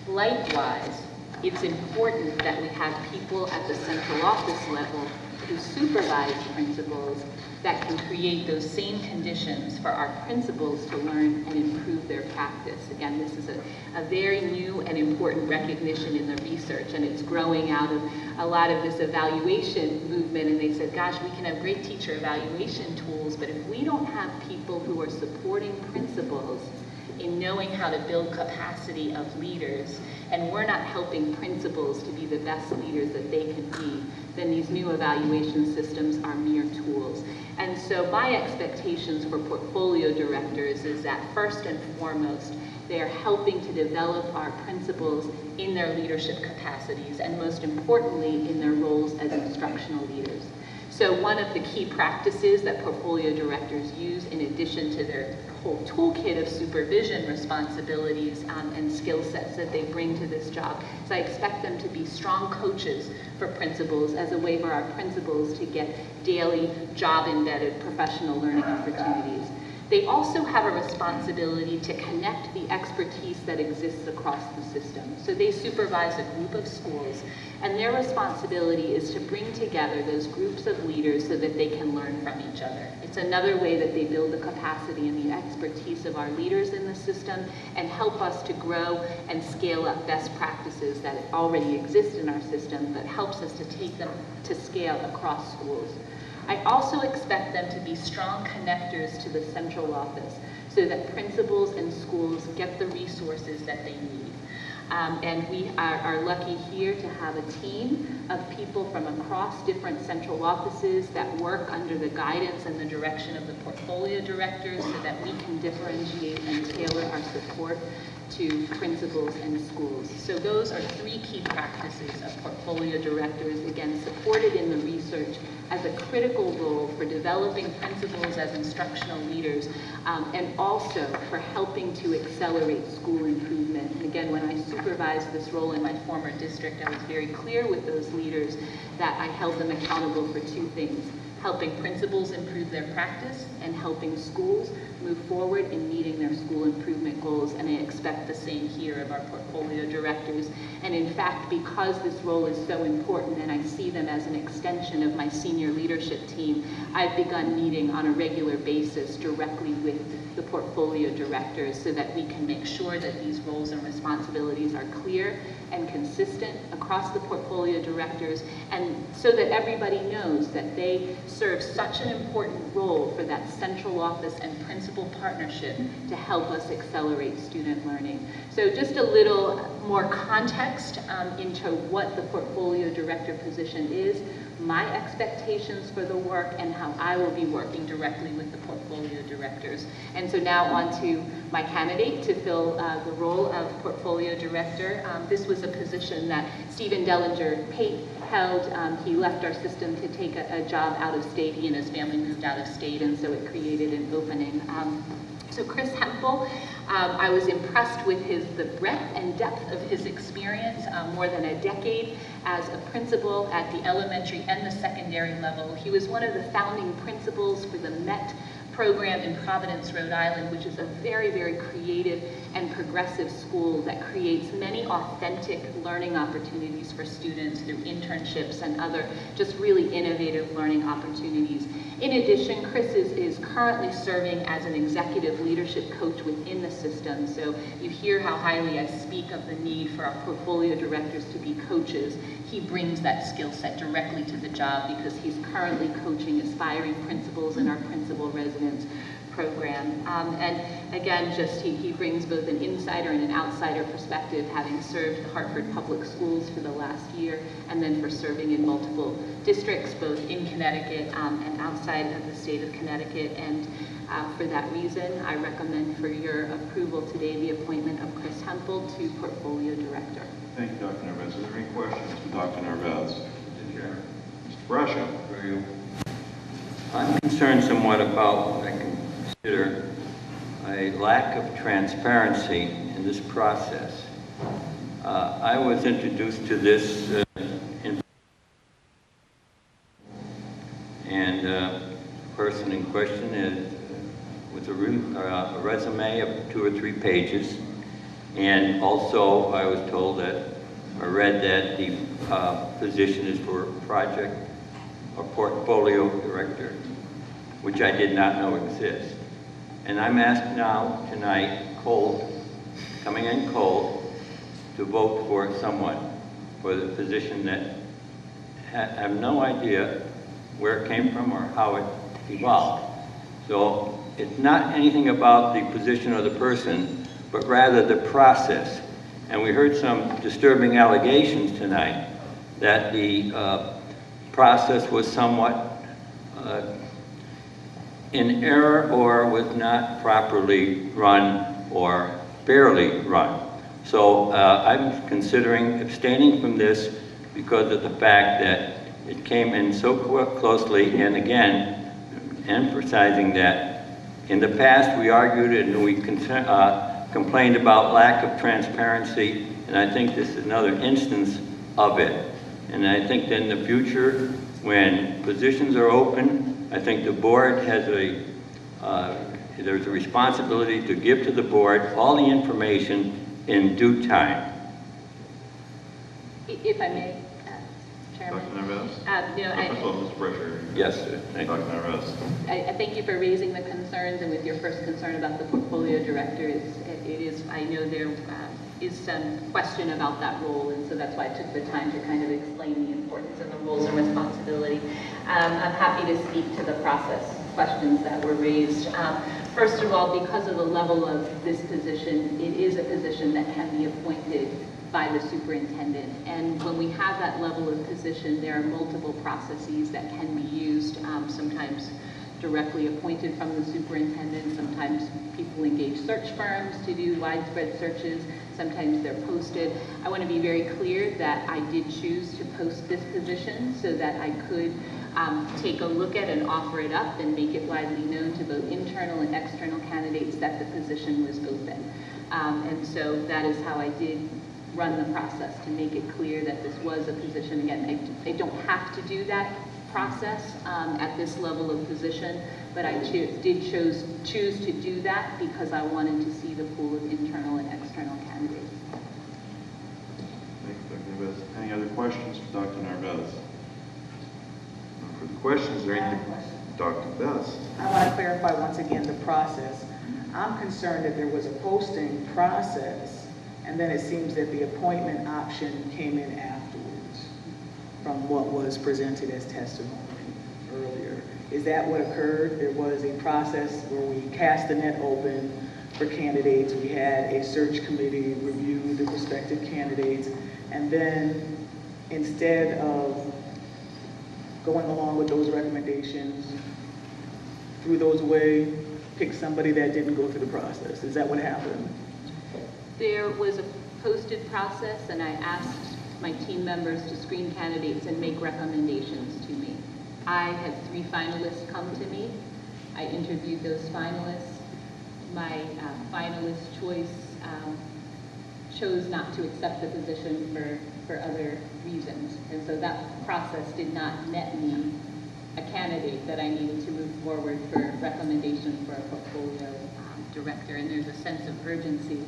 Likewise, it's important that we have people at the central office level who supervise principals that can create those same conditions for our principals to learn and improve their practice. Again, this is a very new and important recognition in the research, and it's growing out of a lot of this evaluation movement, and they said, gosh, we can have great teacher evaluation tools, but if we don't have people who are supporting principals in knowing how to build capacity of leaders, and we're not helping principals to be the best leaders that they can be, then these new evaluation systems are mere tools. And so my expectations for portfolio directors is that first and foremost, they are helping to develop our principals in their leadership capacities, and most importantly, in their roles as instructional leaders. So one of the key practices that portfolio directors use, in addition to their whole toolkit of supervision responsibilities and skill sets that they bring to this job, is I expect them to be strong coaches for principals as a way for our principals to get daily job-embedded professional learning opportunities. They also have a responsibility to connect the expertise that exists across the system. So they supervise a group of schools, and their responsibility is to bring together those groups of leaders so that they can learn from each other. It's another way that they build the capacity and the expertise of our leaders in the system and help us to grow and scale up best practices that already exist in our system, but helps us to take them to scale across schools. I also expect them to be strong connectors to the central office so that principals and schools get the resources that they need. And we are lucky here to have a team of people from across different central offices that work under the guidance and the direction of the portfolio directors so that we can differentiate and tailor our support to principals and schools. So those are three key practices of portfolio directors, again, supported in the research as a critical role for developing principals as instructional leaders, and also for helping to accelerate school improvement. And again, when I supervised this role in my former district, I was very clear with those leaders that I held them accountable for two things: helping principals improve their practice and helping schools move forward in meeting their school improvement goals. And I expect the same here of our portfolio directors. And in fact, because this role is so important and I see them as an extension of my senior leadership team, I've begun meeting on a regular basis directly with the portfolio directors so that we can make sure that these roles and responsibilities are clear and consistent across the portfolio directors, and so that everybody knows that they serve such an important role for that central office and principal partnership to help us accelerate student learning. So just a little more context into what the portfolio director position is, my expectations for the work, and how I will be working directly with the portfolio directors. And so now on to my candidate to fill the role of portfolio director. This was a position that Stephen Dellinger-Pate held. He left our system to take a job out of state. He and his family moved out of state, and so it created an opening. So Chris Hempel, I was impressed with the breadth and depth of his experience, more than a decade as a principal at the elementary and the secondary level. He was one of the founding principals for the MET program in Providence, Rhode Island, which is a very, very creative and progressive school that creates many authentic learning opportunities for students through internships and other just really innovative learning opportunities. In addition, Chris is currently serving as an executive leadership coach within the system. So you hear how highly I speak of the need for our portfolio directors to be coaches. He brings that skill set directly to the job because he's currently coaching aspiring principals in our principal residence program. And again, just he brings both an insider and an outsider perspective, having served the Hartford Public Schools for the last year, and then for serving in multiple districts, both in Connecticut and outside of the state of Connecticut. And for that reason, I recommend for your approval today the appointment of Chris Hempel to Portfolio Director. Thank you, Dr. Narvaez. Are there any questions for Dr. Narvaez? Mr. Brascio. For you. I'm concerned somewhat about what I consider a lack of transparency in this process. I was introduced to this and the person in question with a resume of 2 or 3 pages. And also I was told that, I read that the position is for project or portfolio director, which I did not know exists. And I'm asked now, tonight, coming in cold, to vote for someone for the position that I have no idea where it came from or how it evolved. So it's not anything about the position or the person, but rather the process. And we heard some disturbing allegations tonight that the process was somewhat in error or was not properly run or fairly run. So I'm considering abstaining from this because of the fact that it came in so closely, and again, emphasizing that in the past we argued and we complained about lack of transparency, and I think this is another instance of it. And I think that in the future, when positions are open, I think the board has there's a responsibility to give to the board all the information in due time. If I may, Chairman. Dr. Narvaez? Mr. Brascio. Yes, thank you. Dr. Narvaez. I thank you for raising the concerns, and with your first concern about the portfolio director, I know there is some question about that role, and so that's why I took the time to kind of explain the importance of the roles and responsibility. I'm happy to speak to the process questions that were raised. First of all, because of the level of this position, it is a position that can be appointed by the superintendent. And when we have that level of position, there are multiple processes that can be used, sometimes directly appointed from the superintendent, sometimes people engage search firms to do widespread searches, sometimes they're posted. I want to be very clear that I did choose to post this position so that I could take a look at and offer it up and make it widely known to both internal and external candidates that the position was open. And so that is how I did run the process, to make it clear that this was a position. Again, I don't have to do that process at this level of position, but I did choose to do that because I wanted to see the pool of internal and external candidates. Thank you, Dr. Narvaez. Any other questions for Dr. Narvaez? No further questions. Is there anything? Dr. Best. I want to clarify once again the process. I'm concerned that there was a posting process, and then it seems that the appointment option came in afterwards from what was presented as testimony earlier. Is that what occurred? There was a process where we cast the net open for candidates. We had a search committee review the prospective candidates, and then instead of going along with those recommendations, threw those away, picked somebody that didn't go through the process. Is that what happened? There was a posted process, and I asked my team members to screen candidates and make recommendations to me. I had 3 finalists come to me. I interviewed those finalists. My finalist choice chose not to accept the position for other reasons. And so that process did not net me a candidate that I needed to move forward for recommendation for a portfolio director. And there's a sense of urgency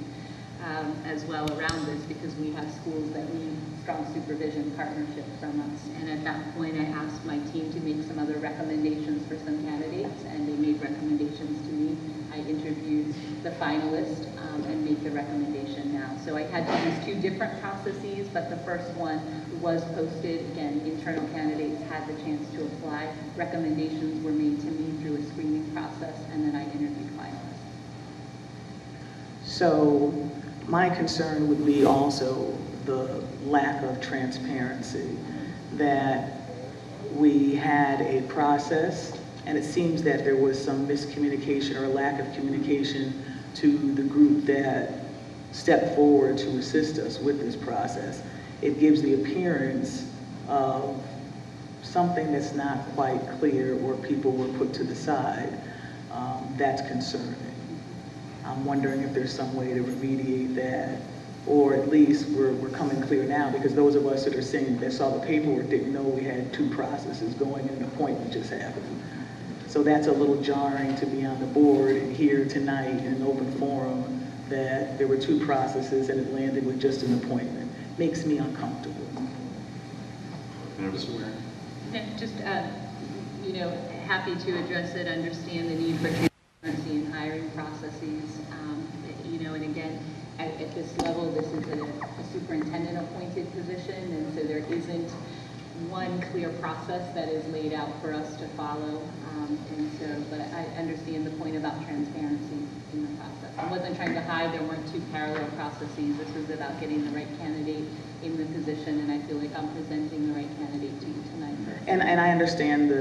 as well around this, because we have schools that need strong supervision partnership from us. And at that point, I asked my team to make some other recommendations for some candidates, and they made recommendations to me. I interviewed the finalist and made the recommendation now. So I had to use two different processes, but the first one was posted. Again, internal candidates had the chance to apply. Recommendations were made to me through a screening process, and then I interviewed finalists. So my concern would be also the lack of transparency, that we had a process, and it seems that there was some miscommunication or lack of communication to the group that stepped forward to assist us with this process. It gives the appearance of something that's not quite clear, or people were put to the side. That's concerning. I'm wondering if there's some way to remediate that, or at least we're coming clear now, because those of us that are saying that saw the paperwork didn't know we had two processes going and an appointment just happened. So that's a little jarring to be on the board and hear tonight in an open forum that there were two processes and it landed with just an appointment. Makes me uncomfortable. Yeah, just, you know, happy to address it, understand the need for transparency in hiring processes. You know, and again, at this level, this is a superintendent appointed position, and so there isn't one clear process that is laid out for us to follow. And so, but I understand the point about transparency in the process. I wasn't trying to hide, there weren't two parallel processes. This was about getting the right candidate in the position, and I feel like I'm presenting the right candidate to you tonight. And I understand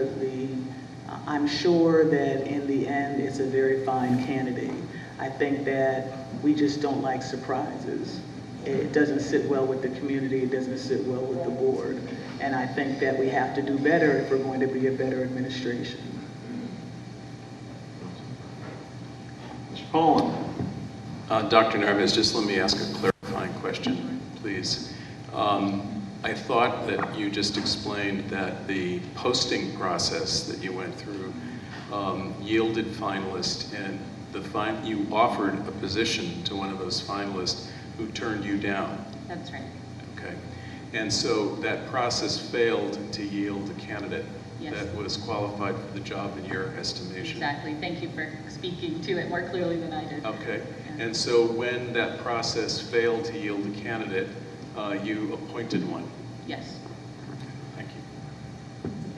I'm sure that in the end, it's a very fine candidate. I think that we just don't like surprises. It doesn't sit well with the community, it doesn't sit well with the board. And I think that we have to do better if we're going to be a better administration. Mr. Poland. Dr. Narvaez, just let me ask a clarifying question, please. I thought that you just explained that the posting process that you went through yielded finalists, and you offered a position to one of those finalists who turned you down. That's right. Okay. And so that process failed to yield a candidate that was qualified for the job in your estimation. Exactly. Thank you for speaking to it more clearly than I did. Okay. And so when that process failed to yield a candidate, you appointed one. Yes. Thank you.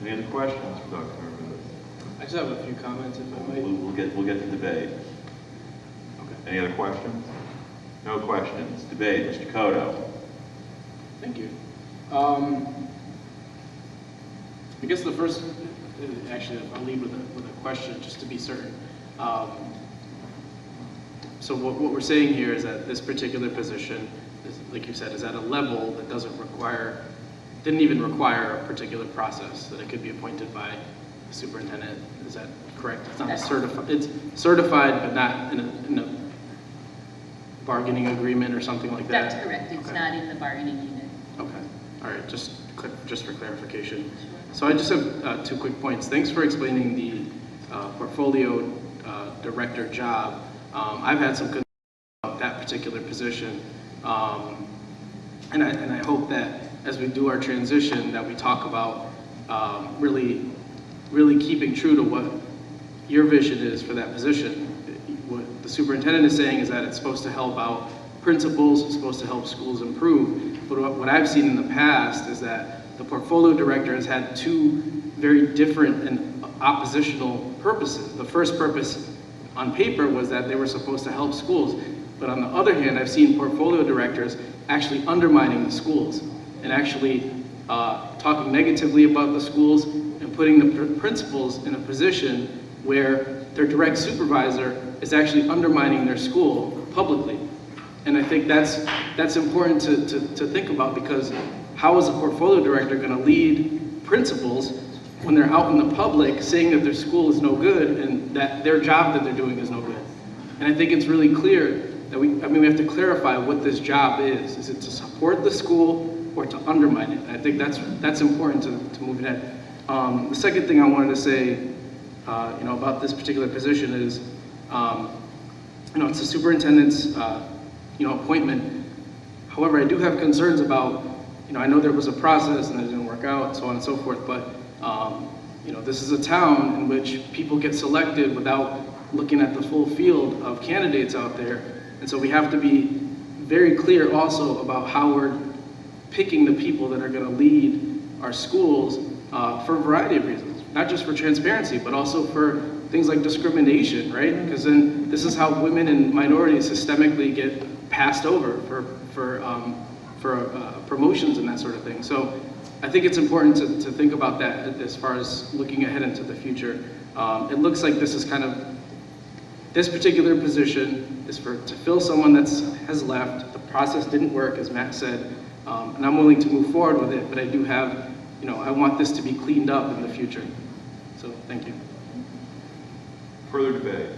Any other questions for Dr. Narvaez? I just have a few comments, if I might. We'll get to debate. Okay. Any other questions? No questions. Debate. Mr. Cotto. Thank you. I guess the first, actually, I'll lead with a question, just to be certain. So what we're saying here is that this particular position, like you said, is at a level that didn't even require a particular process, that it could be appointed by the superintendent. Is that correct? It's not certified. It's certified, but not in a bargaining agreement or something like that? That's correct. It's not in the bargaining unit. Okay. All right. Just for clarification. So I just have 2 quick points. Thanks for explaining the portfolio director job. I've had some concerns about that particular position, and I hope that as we do our transition, that we talk about really keeping true to what your vision is for that position. What the superintendent is saying is that it's supposed to help out principals, it's supposed to help schools improve. But what I've seen in the past is that the portfolio director has had 2 very different and oppositional purposes. The first purpose on paper was that they were supposed to help schools. But on the other hand, I've seen portfolio directors actually undermining the schools and actually talking negatively about the schools and putting the principals in a position where their direct supervisor is actually undermining their school publicly. And I think that's important to think about, because how is a portfolio director going to lead principals when they're out in the public saying that their school is no good and that their job that they're doing is no good? And I think it's really clear that we have to clarify what this job is. Is it to support the school or to undermine it? And I think that's important to move ahead. The second thing I wanted to say, about this particular position is, it's the superintendent's, appointment. However, I do have concerns about, I know there was a process and it didn't work out, so on and so forth, but, this is a town in which people get selected without looking at the full field of candidates out there. And so we have to be very clear also about how we're picking the people that are going to lead our schools for a variety of reasons, not just for transparency, but also for things like discrimination, right? Because then this is how women and minorities systemically get passed over for promotions and that sort of thing. So I think it's important to think about that as far as looking ahead into the future. It looks like this is kind of, this particular position is to fill someone that has left. The process didn't work, as Matt said, and I'm willing to move forward with it, but I do have, I want this to be cleaned up in the future. So, thank you. Further debate?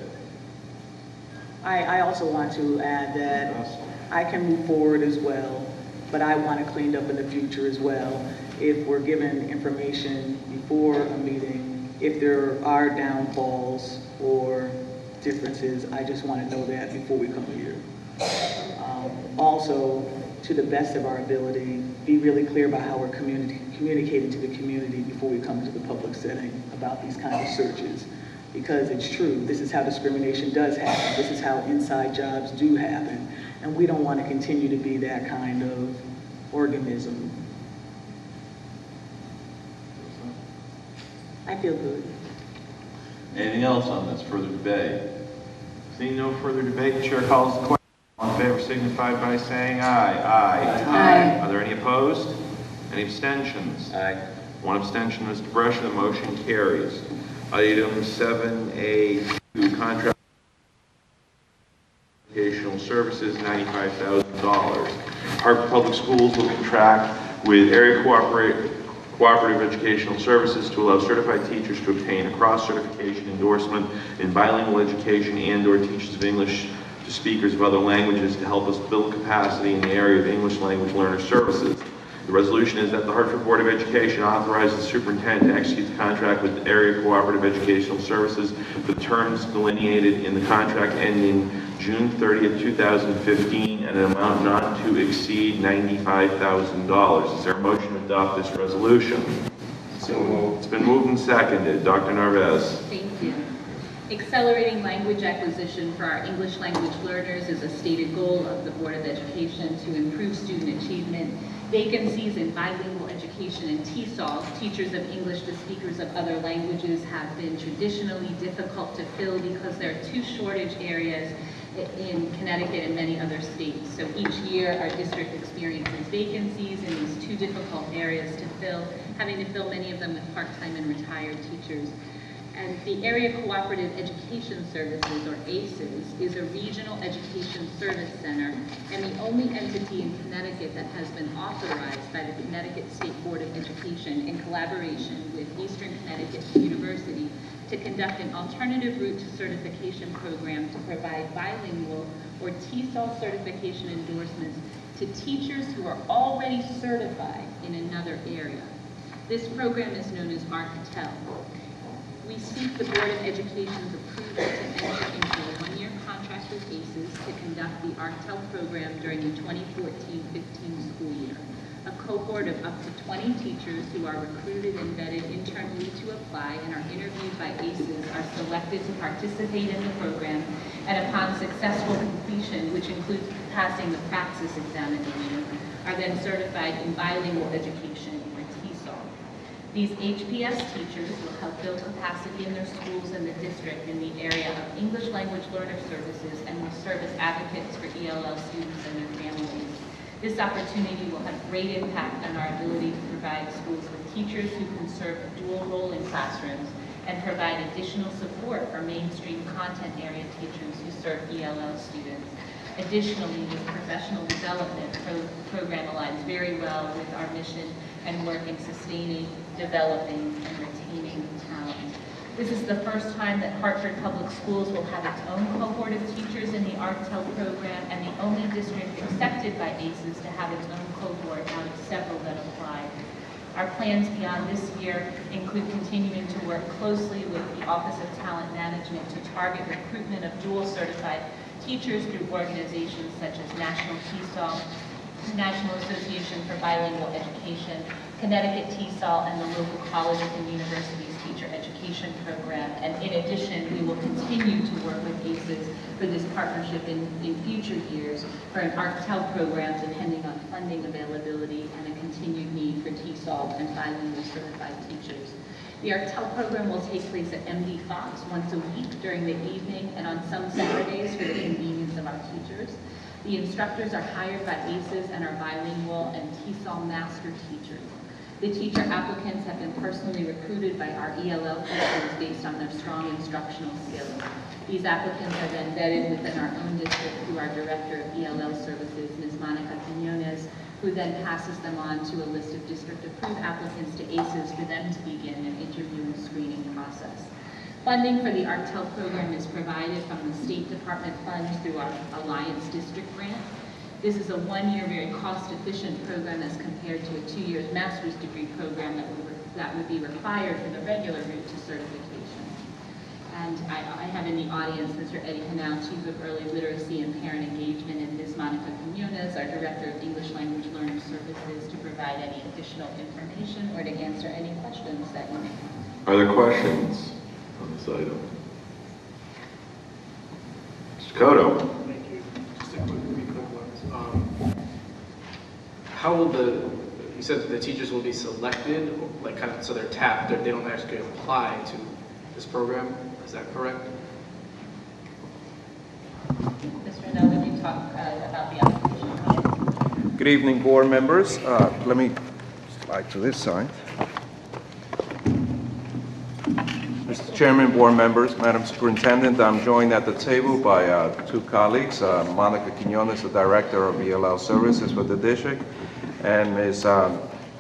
I also want to add that I can move forward as well, but I want it cleaned up in the future as well. If we're given information before a meeting, if there are downfalls or differences, I just want to know that before we come here. Also, to the best of our ability, be really clear about how we're communicating to the community before we come to the public setting about these kind of searches. Because it's true, this is how discrimination does happen. This is how inside jobs do happen. And we don't want to continue to be that kind of organism. I feel good. Anything else on this? Further debate? Seeing no further debate, the chair calls the question. All in favor signify by saying aye. Aye. Aye. Are there any opposed? Any abstentions? Aye. One abstention, Mr. Brescia. The motion carries. Item 7A2, contract educational services, $95,000. Hartford Public Schools will contract with Area Cooperative Educational Services to allow certified teachers to obtain a cross-certification endorsement in bilingual education and/or teachers of English to speakers of other languages to help us build capacity in the area of English language learner services. The resolution is that the Hartford Board of Education authorizes the superintendent to execute the contract with Area Cooperative Educational Services for the terms delineated in the contract ending June 30th, 2015, and an amount not to exceed $95,000. Is there a motion to adopt this resolution? So moved. It's been moved and seconded. Dr. Narvaez. Thank you. Accelerating language acquisition for our English language learners is a stated goal of the Board of Education to improve student achievement. Vacancies in bilingual education and TESOL, teachers of English to speakers of other languages, have been traditionally difficult to fill because there are two shortage areas in Connecticut and many other states. So each year our district experiences vacancies in these two difficult areas to fill, having to fill many of them with part-time and retired teachers. And the Area Cooperative Education Services, or ACES, is a regional education service center and the only entity in Connecticut that has been authorized by the Connecticut State Board of Education in collaboration with Eastern Connecticut University to conduct an alternative route to certification program to provide bilingual or TESOL certification endorsements to teachers who are already certified in another area. This program is known as ARCTEL. We seek the Board of Education's approval to enter into a one-year contract with ACES to conduct the ARCTEL program during the 2014-15 school year. A cohort of up to 20 teachers who are recruited and vetted internally to apply and are interviewed by ACES are selected to participate in the program, and upon successful completion, which includes passing the praxis examination, are then certified in bilingual education, or TESOL. These HPS teachers will help build capacity in their schools and the district in the area of English language learner services and will serve as advocates for ELL students and their families. This opportunity will have great impact on our ability to provide schools with teachers who can serve a dual role in classrooms and provide additional support for mainstream content area teachers who serve ELL students. Additionally, this professional development program aligns very well with our mission and work in sustaining, developing, and retaining talent. This is the first time that Hartford Public Schools will have its own cohort of teachers in the ARCTEL program and the only district accepted by ACES to have its own cohort out of several that applied. Our plans beyond this year include continuing to work closely with the Office of Talent Management to target recruitment of dual certified teachers through organizations such as National TESOL, National Association for Bilingual Education, Connecticut TESOL, and the local colleges and universities teacher education program. And in addition, we will continue to work with ACES for this partnership in future years for an ARC-TEL program depending on funding availability and a continued need for TESOL and bilingual certified teachers. The ARC-TEL program will take place at MD Fox once a week during the evening and on some Saturdays for the convenience of our teachers. The instructors are hired by ACES and are bilingual and TESOL master teachers. The teacher applicants have been personally recruited by our ELL coaches based on their strong instructional skills. These applicants are then vetted within our own district through our Director of ELL Services, Ms. Monica Quinones, who then passes them on to a list of district-approved applicants to ACES for them to begin an interview and screening process. Funding for the ARC-TEL program is provided from the State Department funds through our Alliance District Grant. This is a one-year, very cost-efficient program as compared to a 2-year master's degree program that would be required for the regular route to certification. And I have in the audience Mr. Eddie Hanau, Chief of Early Literacy and Parent Engagement, and Ms. Monica Quinones, our Director of English Language Learner Services, to provide any additional information or to answer any questions that you may have. Are there questions on this item? Mr. Cotto. Thank you. Just a quick ones. How will you said that the teachers will be selected, like kind of, so they're tapped, they don't actually apply to this program, is that correct? Mr. Hanau, would you talk about the application process? Good evening, board members. Let me slide to this side. Mr. Chairman, board members, Madam Superintendent, I'm joined at the table by two colleagues, Monica Quinones, the Director of ELL Services for the district, and Ms.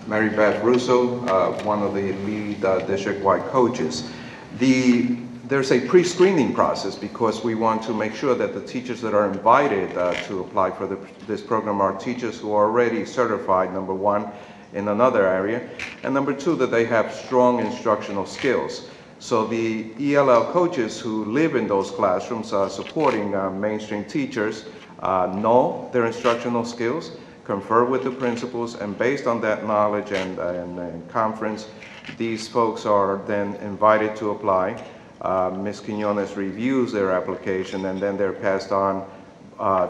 Mary Beth Russo, one of the lead district-wide coaches. There's a pre-screening process because we want to make sure that the teachers that are invited to apply for this program are teachers who are already certified, number one, in another area, and number two, that they have strong instructional skills. So the ELL coaches who live in those classrooms supporting mainstream teachers know their instructional skills, confer with the principals, and based on that knowledge and conference, these folks are then invited to apply. Ms. Quinones reviews their application and then they're passed on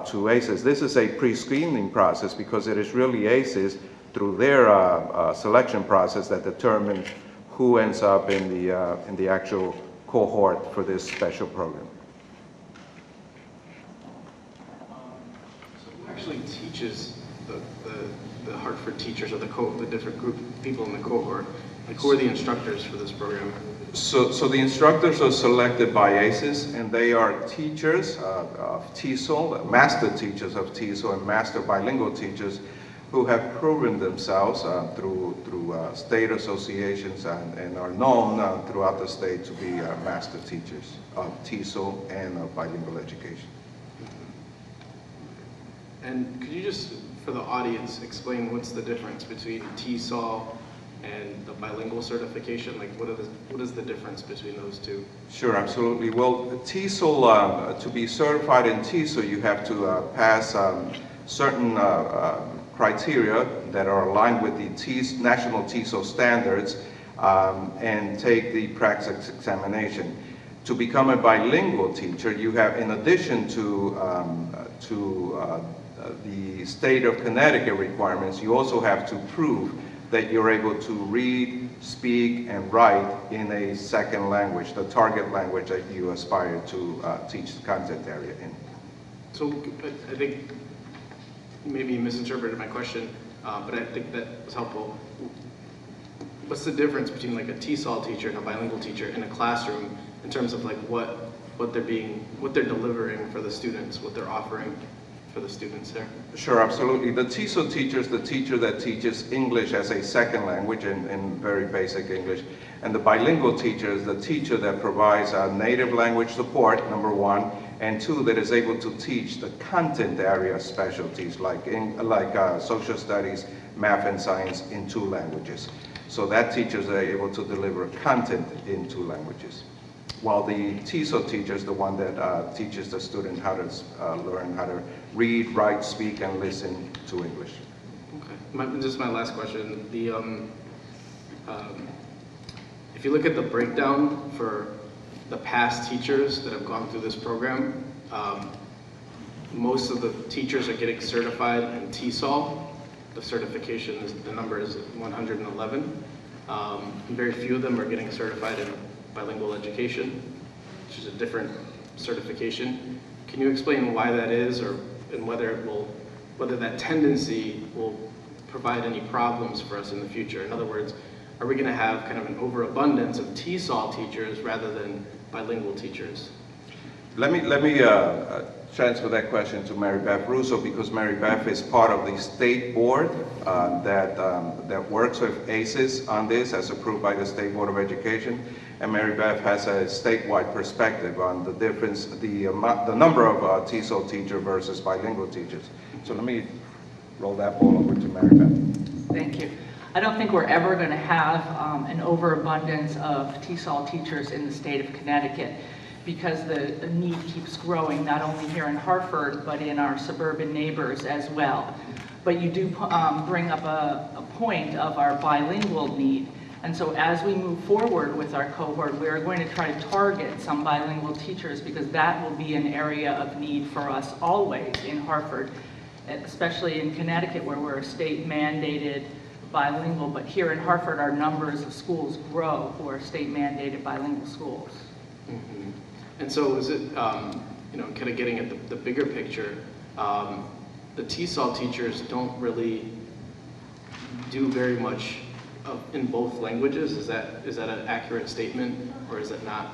to ACES. This is a pre-screening process because it is really ACES through their selection process that determines who ends up in the actual cohort for this special program. So who actually teaches the Hartford teachers or the different group people in the cohort? Like, who are the instructors for this program? So the instructors are selected by ACES, and they are teachers of TESOL, master teachers of TESOL, and master bilingual teachers who have proven themselves through state associations and are known throughout the state to be master teachers of TESOL and of bilingual education. And could you just, for the audience, explain what's the difference between TESOL and the bilingual certification? Like, what is the difference between those two? Sure, absolutely. Well, TESOL, to be certified in TESOL, you have to pass certain criteria that are aligned with the national TESOL standards and take the practice examination. To become a bilingual teacher, you have, in addition to the state of Connecticut requirements, you also have to prove that you're able to read, speak, and write in a second language, the target language that you aspire to teach the content area in. So I think maybe you misinterpreted my question, but I think that was helpful. What's the difference between like a TESOL teacher and a bilingual teacher in a classroom in terms of like what they're delivering for the students, what they're offering for the students there? Sure, absolutely. The TESOL teacher is the teacher that teaches English as a second language in very basic English. And the bilingual teacher is the teacher that provides native language support, number one, and two, that is able to teach the content area specialties like social studies, math, and science in 2 languages. So that teacher is able to deliver content in 2 languages. While the TESOL teacher is the one that teaches the student how to learn how to read, write, speak, and listen to English. Okay. This is my last question. if you look at the breakdown for the past teachers that have gone through this program, most of the teachers are getting certified in TESOL. The certification, the number is 111. Very few of them are getting certified in bilingual education, which is a different certification. Can you explain why that is, and whether that tendency will provide any problems for us in the future? In other words, are we going to have kind of an overabundance of TESOL teachers rather than bilingual teachers? Let me transfer that question to Mary Beth Russo, because Mary Beth is part of the state board that works with ACES on this, as approved by the State Board of Education. And Mary Beth has a statewide perspective on the difference, the number of TESOL teachers versus bilingual teachers. So let me roll that ball over to Mary Beth. Thank you. I don't think we're ever going to have an overabundance of TESOL teachers in the state of Connecticut, because the need keeps growing, not only here in Hartford, but in our suburban neighbors as well. But you do bring up a point of our bilingual need. And so as we move forward with our cohort, we're going to try to target some bilingual teachers, because that will be an area of need for us always in Hartford, especially in Connecticut, where we're a state mandated bilingual, but here in Hartford, our numbers of schools grow who are state mandated bilingual schools. Mm-hmm. And so is it, kind of getting at the bigger picture, the TESOL teachers don't really do very much in both languages? Is that an accurate statement, or is that not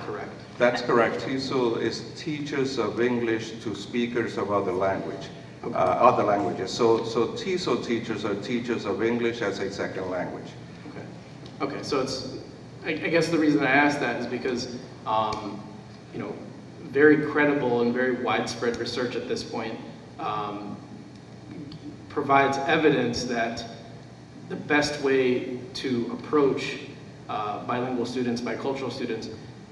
correct? That's correct. TESOL is teachers of English to speakers of other language. Okay. Other languages. So TESOL teachers are teachers of English as a second language. Okay. Okay. So I guess the reason I asked that is because, very credible and very widespread research at this point provides evidence that the best way to approach bilingual students, bicultural students,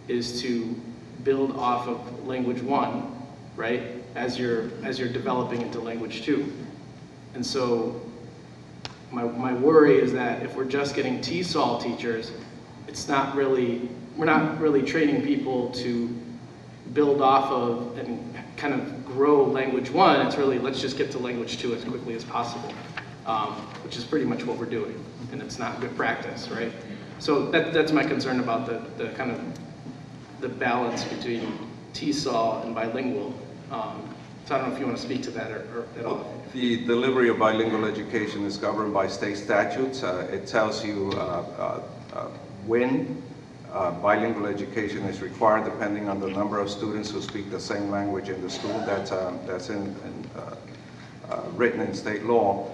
is to build off of language 1, right? As you're developing into language 2. And so my worry is that if we're just getting TESOL teachers, we're not really training people to build off of and kind of grow language 1. It's really, let's just get to language 2 as quickly as possible, which is pretty much what we're doing, and it's not good practice, right? So that's my concern about the kind of the balance between TESOL and bilingual. So I don't know if you want to speak to that or at all. The delivery of bilingual education is governed by state statutes. It tells you when bilingual education is required, depending on the number of students who speak the same language in the school. That's written in state law.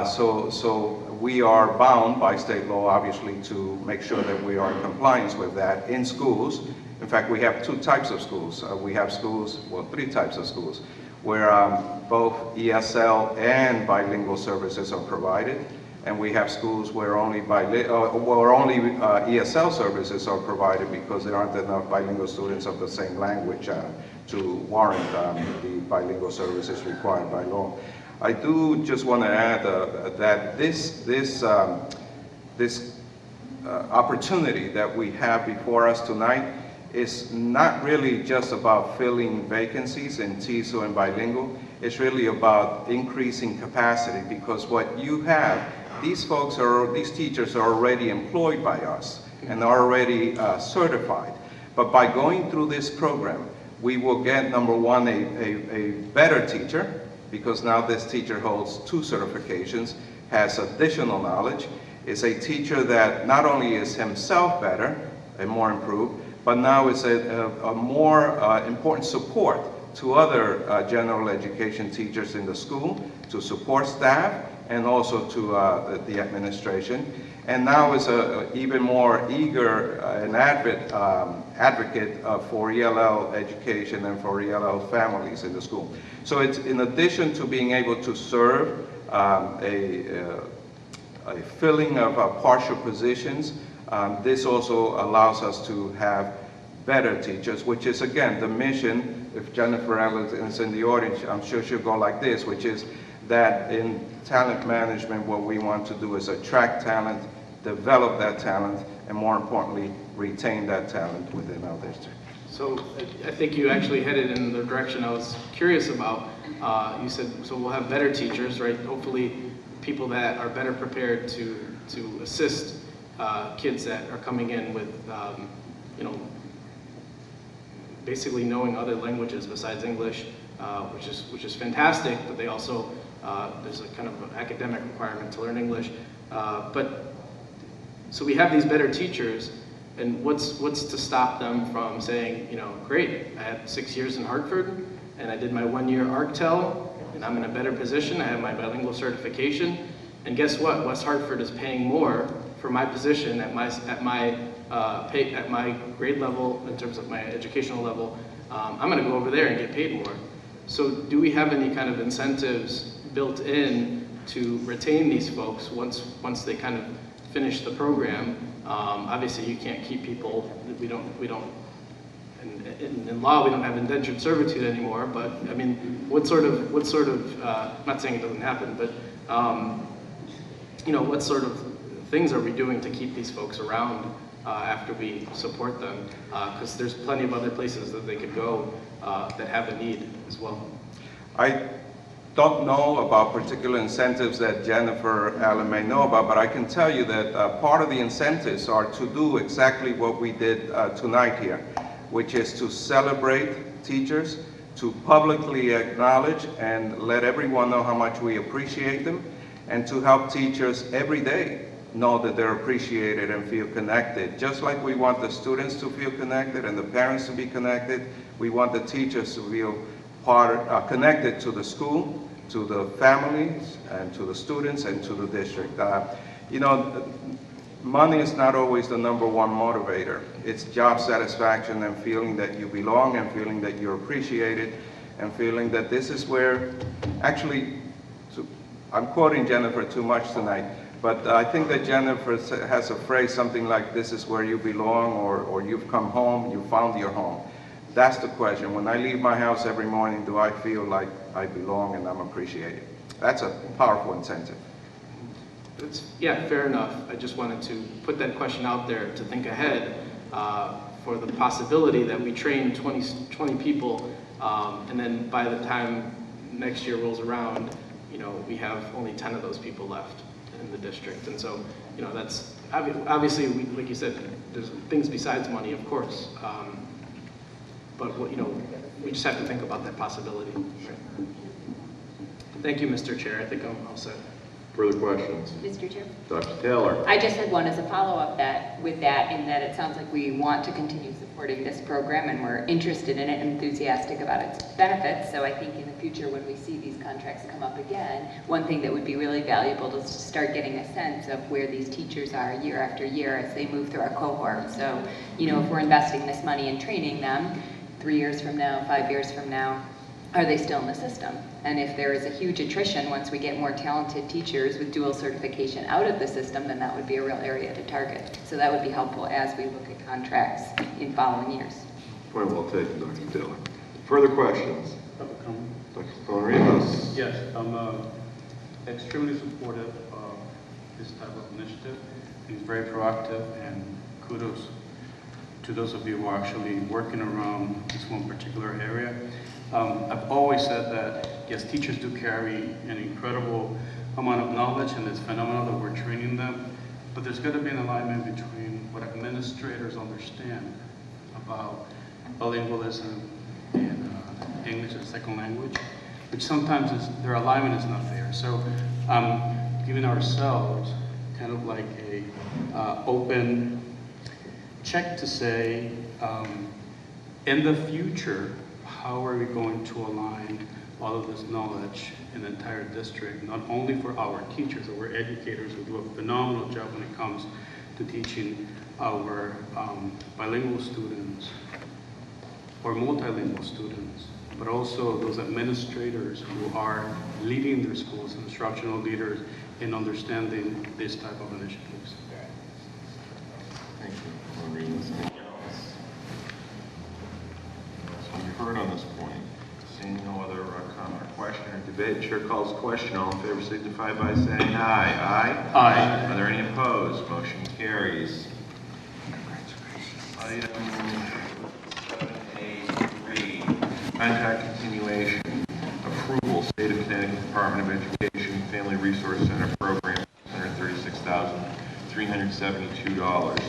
So we are bound by state law, obviously, to make sure that we are in compliance with that in schools. In fact, we have 2 types of schools. We have schools, well, 3 types of schools, where both ESL and bilingual services are provided. And we have schools where only ESL services are provided because there aren't enough bilingual students of the same language to warrant the bilingual services required by law. I do just want to add that this opportunity that we have before us tonight is not really just about filling vacancies in TESOL and bilingual. It's really about increasing capacity, because what you have, these teachers are already employed by us and are already certified. But by going through this program, we will get, number one, a better teacher, because now this teacher holds 2 certifications, has additional knowledge, is a teacher that not only is himself better and more improved, but now is a more important support to other general education teachers in the school, to support staff, and also to the administration. And now is even more eager and advocate for ELL education and for ELL families in the school. So it's, in addition to being able to serve a filling of partial positions, this also allows us to have better teachers, which is, again, the mission. If Jennifer Evans is in the audience, I'm sure she'll go like this, which is that in talent management, what we want to do is attract talent, develop that talent, and more importantly, retain that talent within our district. So I think you actually headed in the direction I was curious about. You said, so we'll have better teachers, right? Hopefully people that are better prepared to assist kids that are coming in with, you know, basically knowing other languages besides English, which is fantastic, but they also, there's a kind of an academic requirement to learn English. So we have these better teachers, and what's to stop them from saying, you know, great, I had 6 years in Hartford, and I did my 1-year ARCTEL, and I'm in a better position, I have my bilingual certification, and guess what? West Hartford is paying more for my position at my grade level, in terms of my educational level. I'm gonna go over there and get paid more. So do we have any kind of incentives built in to retain these folks once they kind of finish the program? Obviously you can't keep people, we don't, in law we don't have indentured servitude anymore, but I mean, what sort of, I'm not saying it doesn't happen, but you know, what sort of things are we doing to keep these folks around after we support them? Because there's plenty of other places that they could go that have a need as well. I don't know about particular incentives that Jennifer Allen may know about, but I can tell you that part of the incentives are to do exactly what we did tonight here, which is to celebrate teachers, to publicly acknowledge and let everyone know how much we appreciate them, and to help teachers every day know that they're appreciated and feel connected. Just like we want the students to feel connected and the parents to be connected, we want the teachers to feel connected to the school, to the families, and to the students, and to the district. You know, money is not always the #1 motivator. It's job satisfaction and feeling that you belong and feeling that you're appreciated and feeling that this is where, actually, I'm quoting Jennifer too much tonight, but I think that Jennifer has a phrase something like, this is where you belong, or you've come home, you found your home. That's the question. When I leave my house every morning, do I feel like I belong and I'm appreciated? That's a powerful incentive. Yeah, fair enough. I just wanted to put that question out there to think ahead for the possibility that we train 20 people, and then by the time next year rolls around, you know, we have only 10 of those people left in the district. And so, you know, that's obviously, like you said, there's things besides money, of course. But what, you know, we just have to think about that possibility. Thank you, Mr. Chair. I think I'm all set. Further questions? Mr. Chair? Dr. Taylor? I just had one as a follow-up with that, in that it sounds like we want to continue supporting this program and we're interested in it and enthusiastic about its benefits. So I think in the future when we see these contracts come up again, one thing that would be really valuable is to start getting a sense of where these teachers are year after year as they move through our cohort. So, you know, if we're investing this money in training them, 3 years from now, 5 years from now, are they still in the system? And if there is a huge attrition once we get more talented teachers with dual certification out of the system, then that would be a real area to target. So that would be helpful as we look at contracts in following years. Point well taken, Dr. Taylor. Further questions? Dr. Rivas? Yes, I'm extremely supportive of this type of initiative. It's very proactive, and kudos to those of you who are actually working around this one particular area. I've always said that, yes, teachers do carry an incredible amount of knowledge, and it's phenomenal that we're training them, but there's got to be an alignment between what administrators understand about bilingualism and English as a second language, which sometimes their alignment is not there. So giving ourselves kind of like a open check to say, in the future, how are we going to align all of this knowledge in the entire district, not only for our teachers, our educators who do a phenomenal job when it comes to teaching our bilingual students or multilingual students, but also those administrators who are leading their schools, instructional leaders, in understanding this type of initiatives. Thank you. You've heard on this point. Seeing no other comment or question or debate. debate. Chair calls the question. All in favor signify by saying aye. Aye? Aye. Are there any opposed? Motion carries. Item 7A3, contract continuation. Approval, State of Connecticut Department of Education, Family Resource Center Program, $136,372.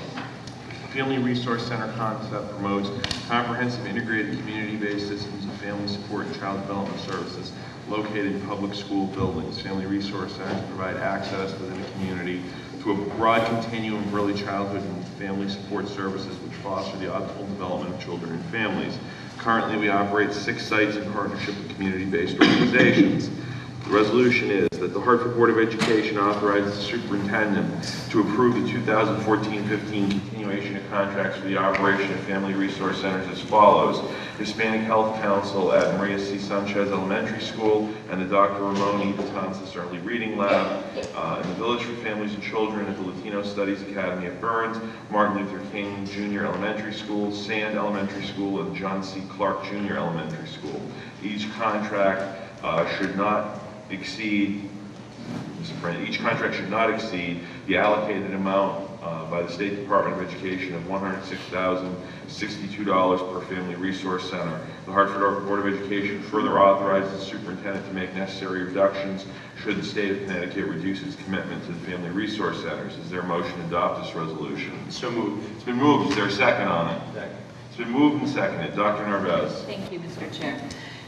Family Resource Center concept promotes comprehensive integrated community-based systems of family support and child development services located in public school buildings. Family Resource Centers provide access within the community to a broad continuum of early childhood and family support services which foster the optimal development of children and families. Currently, we operate 6 sites in partnership with community-based organizations. The resolution is that the Hartford Board of Education authorizes the superintendent to approve the 2014-15 continuation of contracts for the operation of Family Resource Centers as follows. Hispanic Health Council at Maria C. Sanchez Elementary School and the Dr. Ramon Betances Early Reading Lab in the Village for Families and Children at the Latino Studies Academy at Burns, Martin Luther King Jr. Elementary School, Sand Elementary School, and John C. Clark Jr. Elementary School. Each contract should not exceed the allocated amount by the State Department of Education of $106,062 per Family Resource Center. The Hartford Board of Education further authorizes the superintendent to make necessary reductions should the state of Connecticut reduce its commitment to the Family Resource Centers. Is there a motion to adopt this resolution? So moved. It's been moved. Is there a second on it? Second. It's been moved and seconded. Dr. Narvaez. Thank you, Mr. Chair.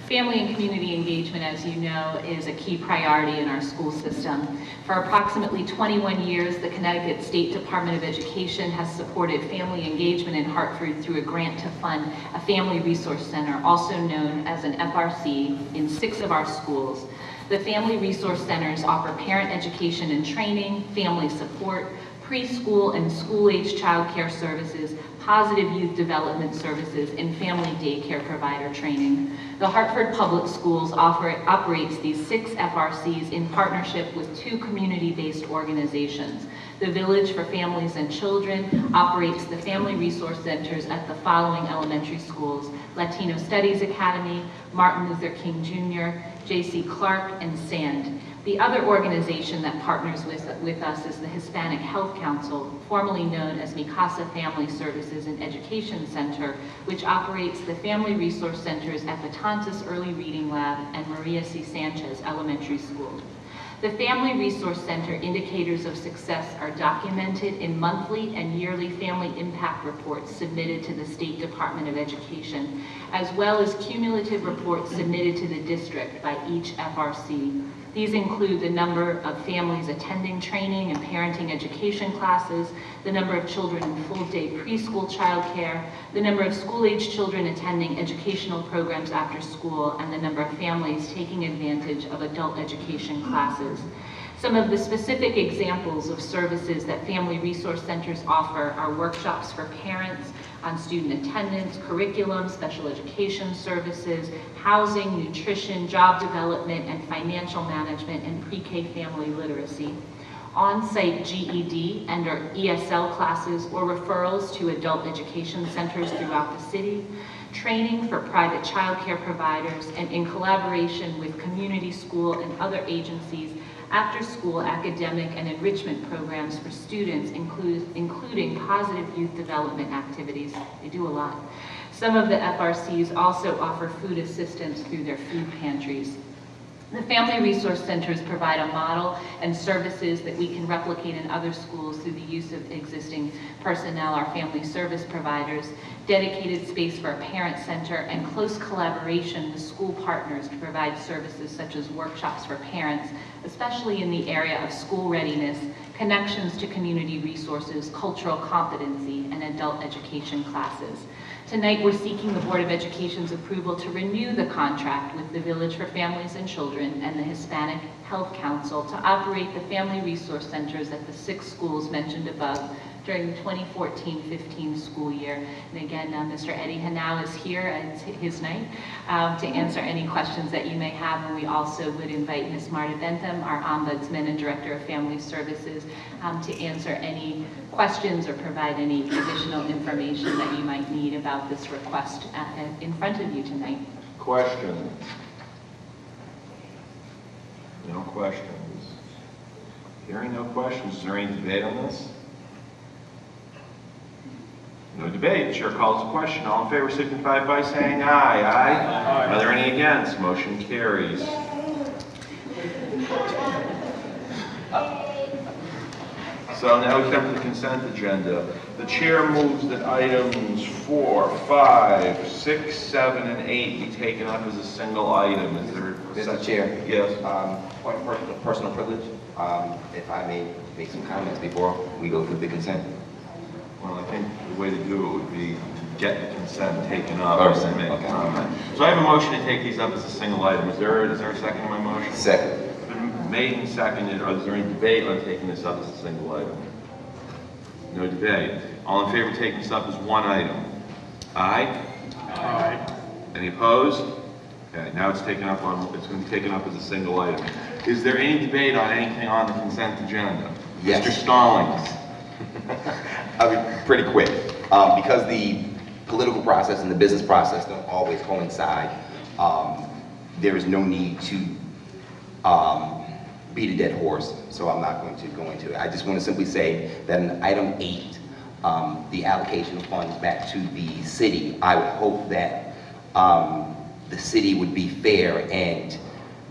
Family and community engagement, as you know, is a key priority in our school system. For approximately 21 years, the Connecticut State Department of Education has supported family engagement in Hartford through a grant to fund a Family Resource Center, also known as an FRC, in 6 of our schools. The Family Resource Centers offer parent education and training, family support, preschool and school-age child care services, positive youth development services, and family daycare provider training. The Hartford Public Schools operates these 6 FRCs in partnership with 2 community-based organizations. The Village for Families and Children operates the Family Resource Centers at the following elementary schools: Latino Studies Academy, Martin Luther King Jr., J.C. Clark, and SAND. The other organization that partners with us is the Hispanic Health Council, formerly known as Mccauley Family Services and Education Center, which operates the Family Resource Centers at Betances Early Reading Lab and Maria C. Sanchez Elementary School. The Family Resource Center indicators of success are documented in monthly and yearly family impact reports submitted to the State Department of Education, as well as cumulative reports submitted to the district by each FRC. These include the number of families attending training and parenting education classes, the number of children in full-day preschool childcare, the number of school-age children attending educational programs after school, and the number of families taking advantage of adult education classes. Some of the specific examples of services that Family Resource Centers offer are workshops for parents on student attendance, curriculum, special education services, housing, nutrition, job development, and financial management, and pre-K family literacy. On-site GED and or ESL classes or referrals to adult education centers throughout the city, training for private child care providers, and in collaboration with community school and other agencies, after-school academic and enrichment programs for students, including positive youth development activities. They do a lot. Some of the FRCs also offer food assistance through their food pantries. The Family Resource Centers provide a model and services that we can replicate in other schools through the use of existing personnel, our family service providers, dedicated space for a parent center, and close collaboration with school partners to provide services such as workshops for parents, especially in the area of school readiness, connections to community resources, cultural competency, and adult education classes. Tonight, we're seeking the Board of Education's approval to renew the contract with the Village for Families and Children and the Hispanic Health Council to operate the Family Resource Centers at the 6 schools mentioned above during the 2014-15 school year. And again, Mr. Eddie Hanau is here, and it's his night, to answer any questions that you may have. And we also would invite Ms. Marta Bentham, our Ombudsman and Director of Family Services, to answer any questions or provide any additional information that you might need about this request in front of you tonight. Question. No questions. Hearing no questions, is there any debate on this? No debate. Chair calls the question. All in favor signify by saying aye. Aye. Are there any against? Motion carries. So now we come to the consent agenda. The chair moves that items 4, 5, 6, 7, and 8 be taken up as a single item. Is there Mr. Chair. Yes. Point of personal privilege. If I may make some comments before we go through the consent. Well, I think the way to do it would be get the consent taken up First, and make okay. a comment. So I have a motion to take these up as a single item. Is there a second to my motion? Second. It's been made and seconded. Is there any debate on taking this up as a single item? No debate. All in favor of taking this up as one item? Aye? Aye. Any opposed? Okay, now it's going to be taken up as a single item. Is there any debate on anything on the consent agenda? Yes. Mr. Stallings. I'll be pretty quick. Because the political process and the business process don't always coincide, there is no need to beat a dead horse, so I'm not going to go into it. I just want to simply say that in item 8, the allocation of funds back to the city, I would hope that the city would be fair and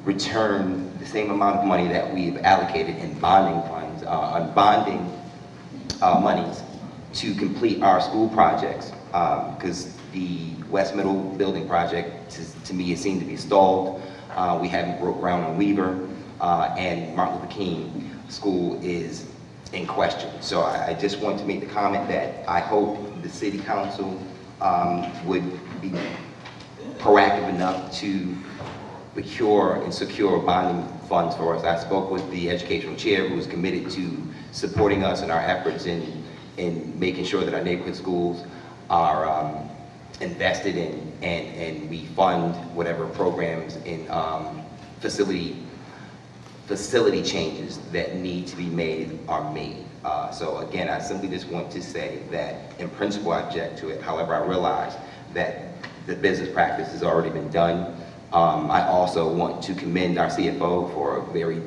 return the same amount of money that we've allocated in bonding funds, monies to complete our school projects, because the West Middle building project, to me, it seemed to be stalled. We haven't broke ground on Weaver, and Martin Luther King School is in question. So I just want to make the comment that I hope the city council would be proactive enough to procure and secure bonding funds for us. I spoke with the educational chair, who is committed to supporting us in our efforts in making sure that our neighborhood schools are invested in, and we fund whatever programs in facility changes that need to be made are made. So again, I simply just want to say that in principle I object to it. However, I realize that the business practice has already been done. I also want to commend our CFO for a very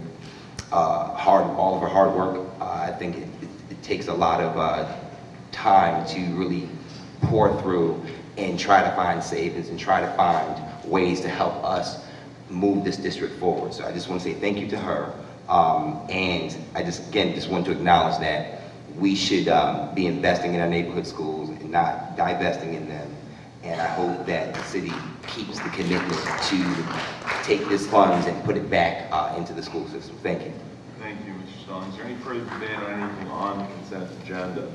all of her hard work. I think it takes a lot of time to really pour through and try to find savings and try to find ways to help us move this district forward. So I just want to say thank you to her. And I just want to acknowledge that we should be investing in our neighborhood schools and not divesting in them. And I hope that the city keeps the commitment to take these funds and put it back into the school system. Thank you. Thank you, Mr. Stallings. Is there any further debate on anything on the consent agenda?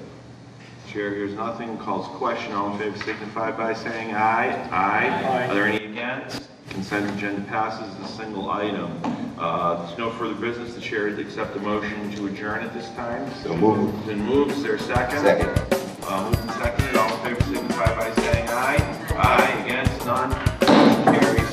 Chair hears nothing, calls question. All in favor signify by saying aye. Aye. Are there any against? Consent agenda passes as a single item. There's no further business. The chair would accept a motion to adjourn at this time. So moved. Then moves. Is there a second? Second. Moved and seconded. All in favor signify by saying aye. Aye. Against? None. Motion carries.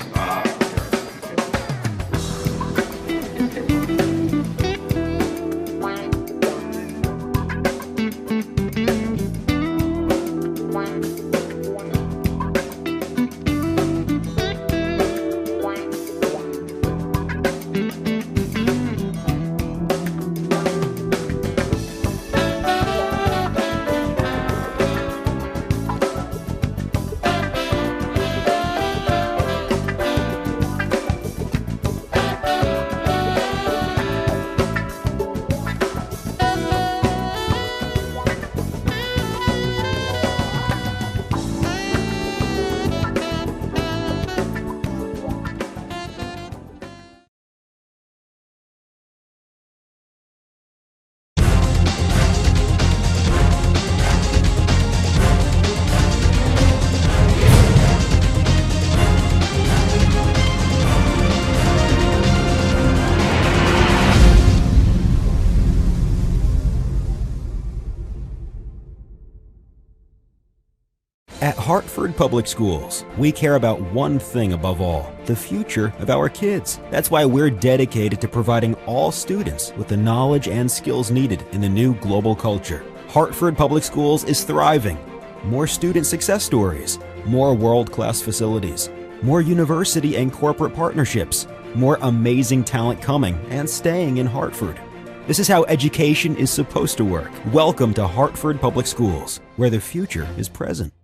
At Hartford Public Schools, we care about one thing above all, the future of our kids. That's why we're dedicated to providing all students with the knowledge and skills needed in the new global culture. Hartford Public Schools is thriving. More student success stories, more world-class facilities, more university and corporate partnerships, more amazing talent coming and staying in Hartford. This is how education is supposed to work. Welcome to Hartford Public Schools, where the future is present.